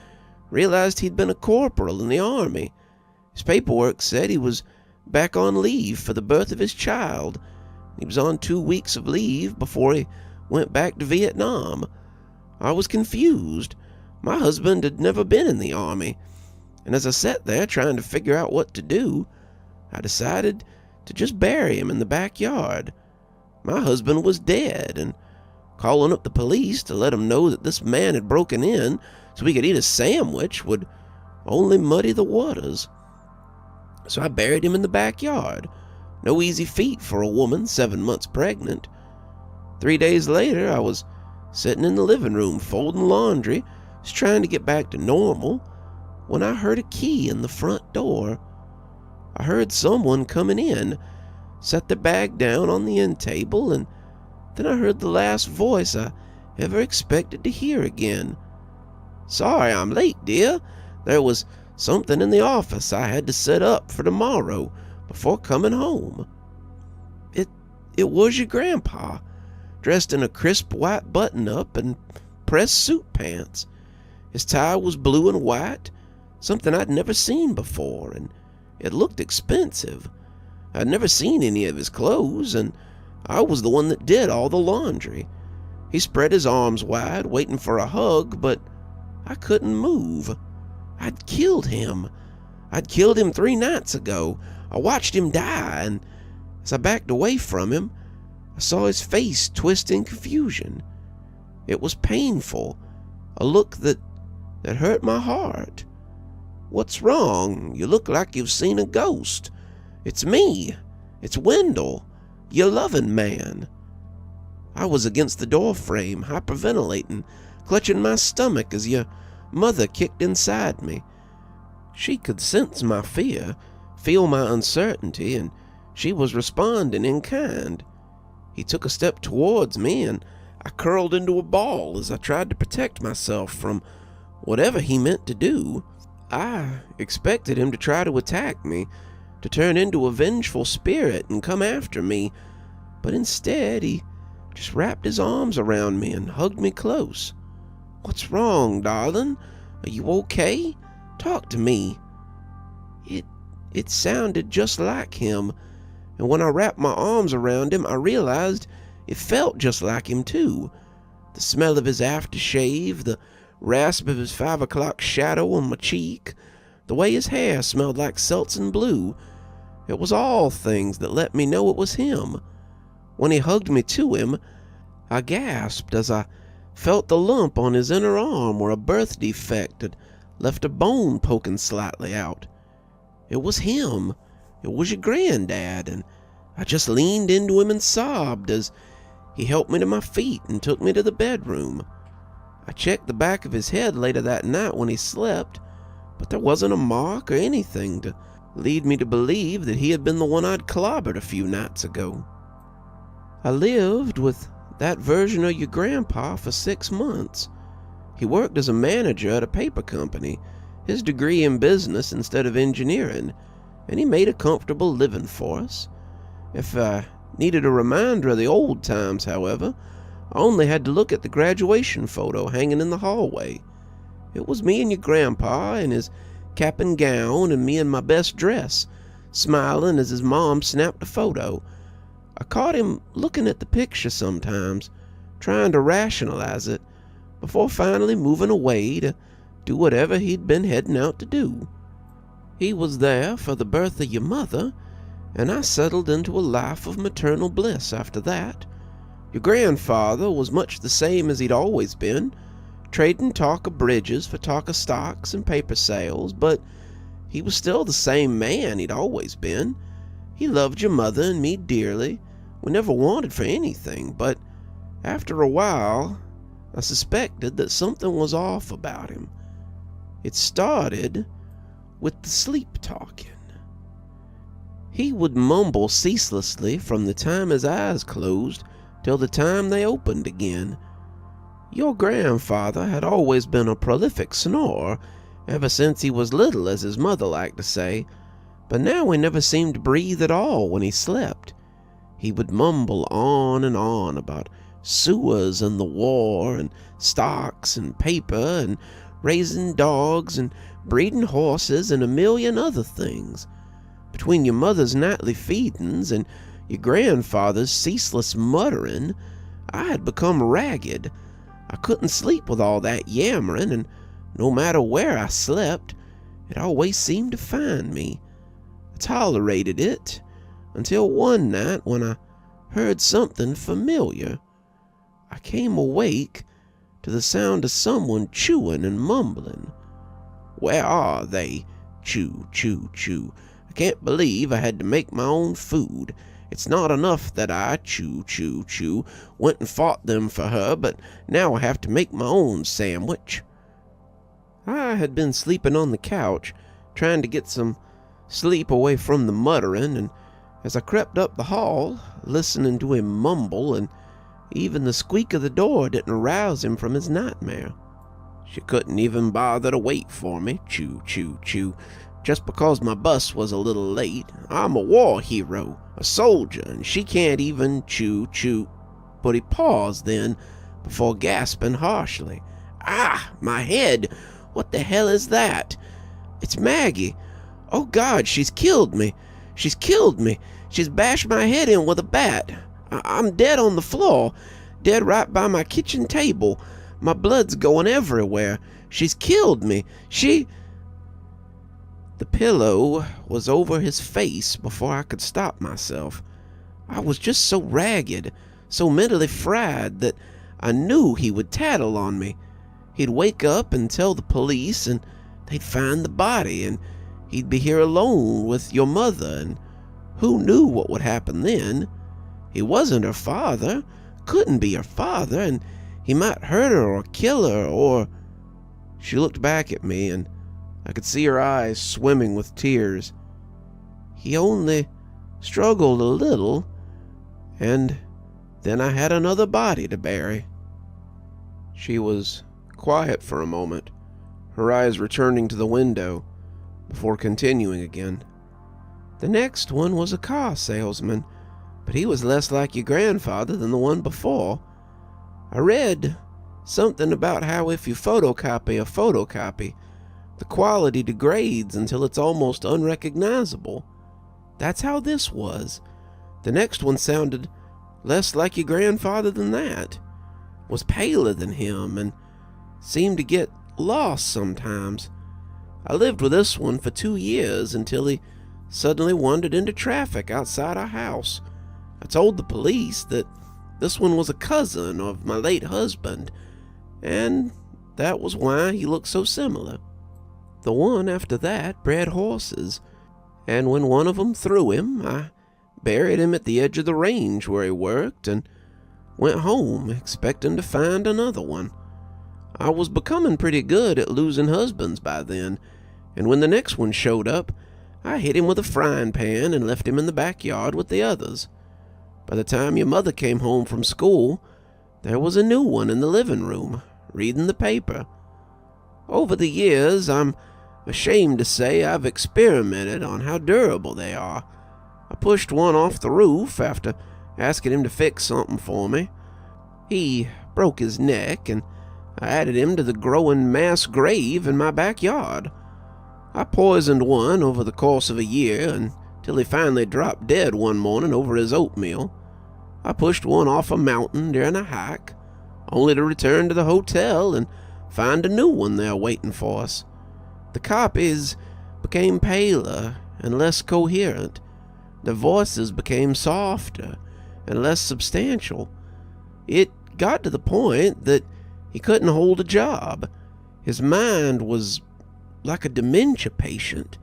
realized he'd been a corporal in the army. His paperwork said he was back on leave for the birth of his child. He was on 2 weeks of leave before he went back to Vietnam. I was confused. My husband had never been in the army, and as I sat there trying to figure out what to do, I decided to just bury him in the backyard. My husband was dead, and calling up the police to let them know that this man had broken in so we could eat a sandwich would only muddy the waters. So I buried him in the backyard. No easy feat for a woman 7 months pregnant. 3 days later, I was sitting in the living room folding laundry, just trying to get back to normal, when I heard a key in the front door. I heard someone coming in, set the bag down on the end table, and then I heard the last voice I ever expected to hear again. "Sorry I'm late, dear. There was something in the office I had to set up for tomorrow before coming home." It was your grandpa, dressed in a crisp white button-up and pressed suit pants. His tie was blue and white, something I'd never seen before, and it looked expensive. I'd never seen any of his clothes, and I was the one that did all the laundry. He spread his arms wide, waiting for a hug, but I couldn't move. I'd killed him. I'd killed him 3 nights ago. I watched him die, and as I backed away from him, I saw his face twist in confusion. It was painful, a look that hurt my heart. "What's wrong? You look like you've seen a ghost." "It's me. It's Wendell. your loving man. I was against the door frame, hyperventilating, clutching my stomach as your mother kicked inside me. She could sense my fear, feel my uncertainty, and she was responding in kind. He took a step towards me, and I curled into a ball as I tried to protect myself from whatever he meant to do. I expected him to try to attack me, to turn into a vengeful spirit and come after me, but instead he just wrapped his arms around me and hugged me close. "What's wrong, darling? Are you okay? Talk to me." It sounded just like him, and when I wrapped my arms around him, I realized it felt just like him too. The smell of his aftershave, the rasp of his 5 o'clock shadow on my cheek, the way his hair smelled like seltzer blue. It was all things that let me know it was him. When he hugged me to him, I gasped as I felt the lump on his inner arm where a birth defect had left a bone poking slightly out. It was him. It was your granddad, and I just leaned into him and sobbed as he helped me to my feet and took me to the bedroom. I checked the back of his head later that night when he slept, but there wasn't a mark or anything to lead me to believe that he had been the one I'd clobbered a few nights ago. I lived with that version of your grandpa for 6 months. He worked as a manager at a paper company, his degree in business instead of engineering, and he made a comfortable living for us. If I needed a reminder of the old times, however, I only had to look at the graduation photo hanging in the hallway. It was me and your grandpa in his cap and gown, and me in my best dress, smiling as his mom snapped a photo. I caught him looking at the picture sometimes, trying to rationalize it, before finally moving away to do whatever he'd been heading out to do. He was there for the birth of your mother, and I settled into a life of maternal bliss after that. Your grandfather was much the same as he'd always been, trading talk of bridges for talk of stocks and paper sales, but he was still the same man he'd always been. He loved your mother and me dearly. We never wanted for anything, but after a while, I suspected that something was off about him. It started with the sleep talking. He would mumble ceaselessly from the time his eyes closed till the time they opened again. Your grandfather had always been a prolific snorer, ever since he was little, as his mother liked to say, but now he never seemed to breathe at all when he slept. He would mumble on and on about sewers and the war and stocks and paper and raising dogs and breeding horses and a million other things. Between your mother's nightly feedings and your grandfather's ceaseless muttering, I had become ragged. I couldn't sleep with all that yammering, and no matter where I slept, it always seemed to find me. I tolerated it until one night when I heard something familiar. I came awake to the sound of someone chewing and mumbling. "Where are they? Chew, chew, chew. I can't believe I had to make my own food. It's not enough that I, chew, chew, chew, went and fought them for her, but now I have to make my own sandwich." I had been sleeping on the couch, trying to get some sleep away from the muttering, and as I crept up the hall, listening to him mumble, and even the squeak of the door didn't arouse him from his nightmare. She couldn't even bother to wait for me, chew, chew, chew. Just because my bus was a little late, I'm a war hero, a soldier, and she can't even chew, chew. But he paused then, before gasping harshly. "Ah, my head! What the hell is that? It's Maggie! Oh God, she's killed me! She's killed me! She's bashed my head in with a bat! I'm dead on the floor, dead right by my kitchen table. My blood's going everywhere. She's killed me. The pillow was over his face before I could stop myself. I was just so ragged, so mentally fried that I knew he would tattle on me. He'd wake up and tell the police, and they'd find the body, and he'd be here alone with your mother, and who knew what would happen then? He wasn't her father, couldn't be her father, and he might hurt her or kill her or... She looked back at me, and I could see her eyes swimming with tears. He only struggled a little, and then I had another body to bury. She was quiet for a moment, her eyes returning to the window, before continuing again. The next one was a car salesman, but he was less like your grandfather than the one before. I read something about how if you photocopy a photocopy, the quality degrades until it's almost unrecognizable. That's how this was. The next one sounded less like your grandfather than that, was paler than him, and seemed to get lost sometimes. I lived with this one for 2 years until he suddenly wandered into traffic outside our house. I told the police that this one was a cousin of my late husband, and that was why he looked so similar. The one after that bred horses, and when one of them threw him, I buried him at the edge of the range where he worked and went home expecting to find another one. I was becoming pretty good at losing husbands by then, and when the next one showed up, I hit him with a frying pan and left him in the backyard with the others. By the time your mother came home from school, there was a new one in the living room, reading the paper. Over the years, I'm ashamed to say I've experimented on how durable they are. I pushed one off the roof after asking him to fix something for me. He broke his neck, and I added him to the growing mass grave in my backyard. I poisoned one over the course of a year until he finally dropped dead one morning over his oatmeal. I pushed one off a mountain during a hike, only to return to the hotel and find a new one there waiting for us. The copies became paler and less coherent. Their voices became softer and less substantial. It got to the point that he couldn't hold a job. His mind was like a dementia patient,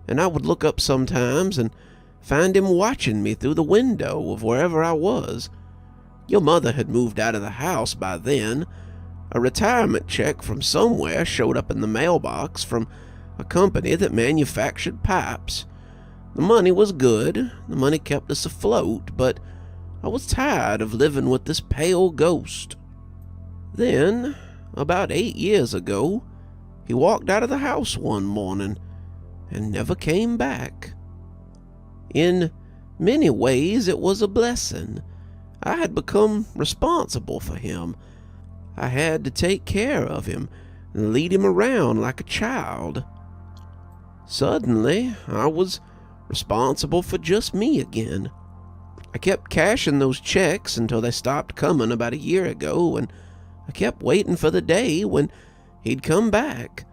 and I would look up sometimes and find him watching me through the window of wherever I was. Your mother had moved out of the house by then. A retirement check from somewhere showed up in the mailbox from a company that manufactured pipes. The money was good, the money kept us afloat, but I was tired of living with this pale ghost. Then, about 8 years ago, he walked out of the house one morning and never came back. In many ways, it was a blessing. I had become responsible for him. I had to take care of him and lead him around like a child. Suddenly, I was responsible for just me again. I kept cashing those checks until they stopped coming about a year ago, and I kept waiting for the day when he'd come back.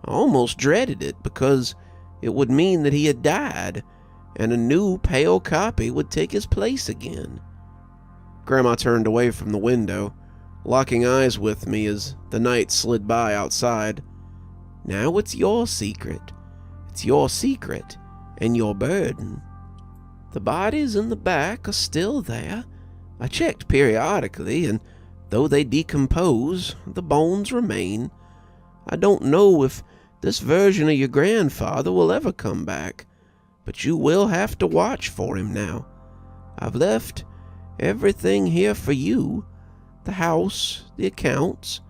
I almost dreaded it because it would mean that he had died, and a new pale copy would take his place again. Grandma turned away from the window, locking eyes with me as the night slid by outside. Now it's your secret. It's your secret and your burden. The bodies in the back are still there. I checked periodically, and though they decompose, the bones remain. I don't know if this version of your grandfather will ever come back, but you will have to watch for him now. I've left everything here for you. The house, the accounts,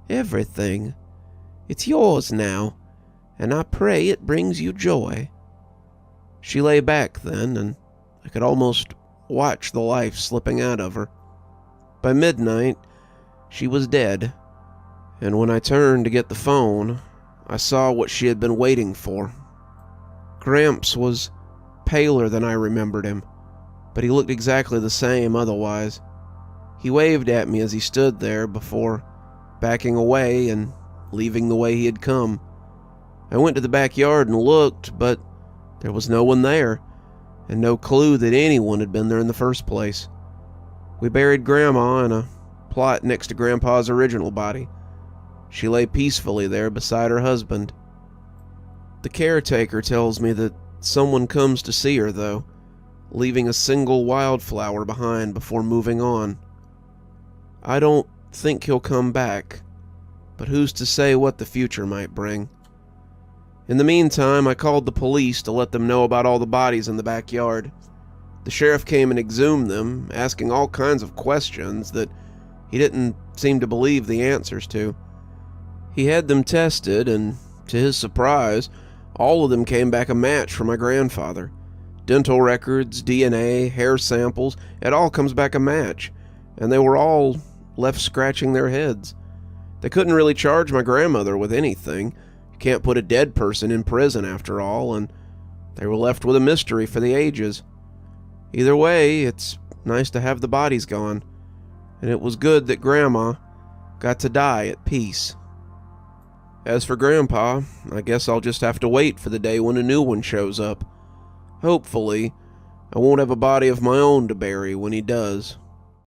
everything. It's yours now, and I pray it brings you joy. She lay back then, and I could almost watch the life slipping out of her. By midnight, she was dead, and when I turned to get the phone, I saw what she had been waiting for. Gramps was paler than I remembered him, but he looked exactly the same otherwise. He waved at me as he stood there before backing away and leaving the way he had come. I went to the backyard and looked, but there was no one there, and no clue that anyone had been there in the first place. We buried Grandma in a plot next to Grandpa's original body. She lay peacefully there beside her husband. The caretaker tells me that someone comes to see her, though. leaving a single wildflower behind before moving on. I don't think he'll come back, but who's to say what the future might bring? In the meantime, I called the police to let them know about all the bodies in the backyard. The sheriff came and exhumed them, asking all kinds of questions that he didn't seem to believe the answers to. He had them tested, and to his surprise, all of them came back a match for my grandfather. Dental records, DNA, hair samples, it all comes back a match, and they were all left scratching their heads. They couldn't really charge my grandmother with anything. You can't put a dead person in prison after all, and they were left with a mystery for the ages. Either way, it's nice to have the bodies gone, and it was good that Grandma got to die at peace. As for Grandpa, I guess I'll just have to wait for the day when a new one shows up. Hopefully, I won't have a body of my own to bury when he does.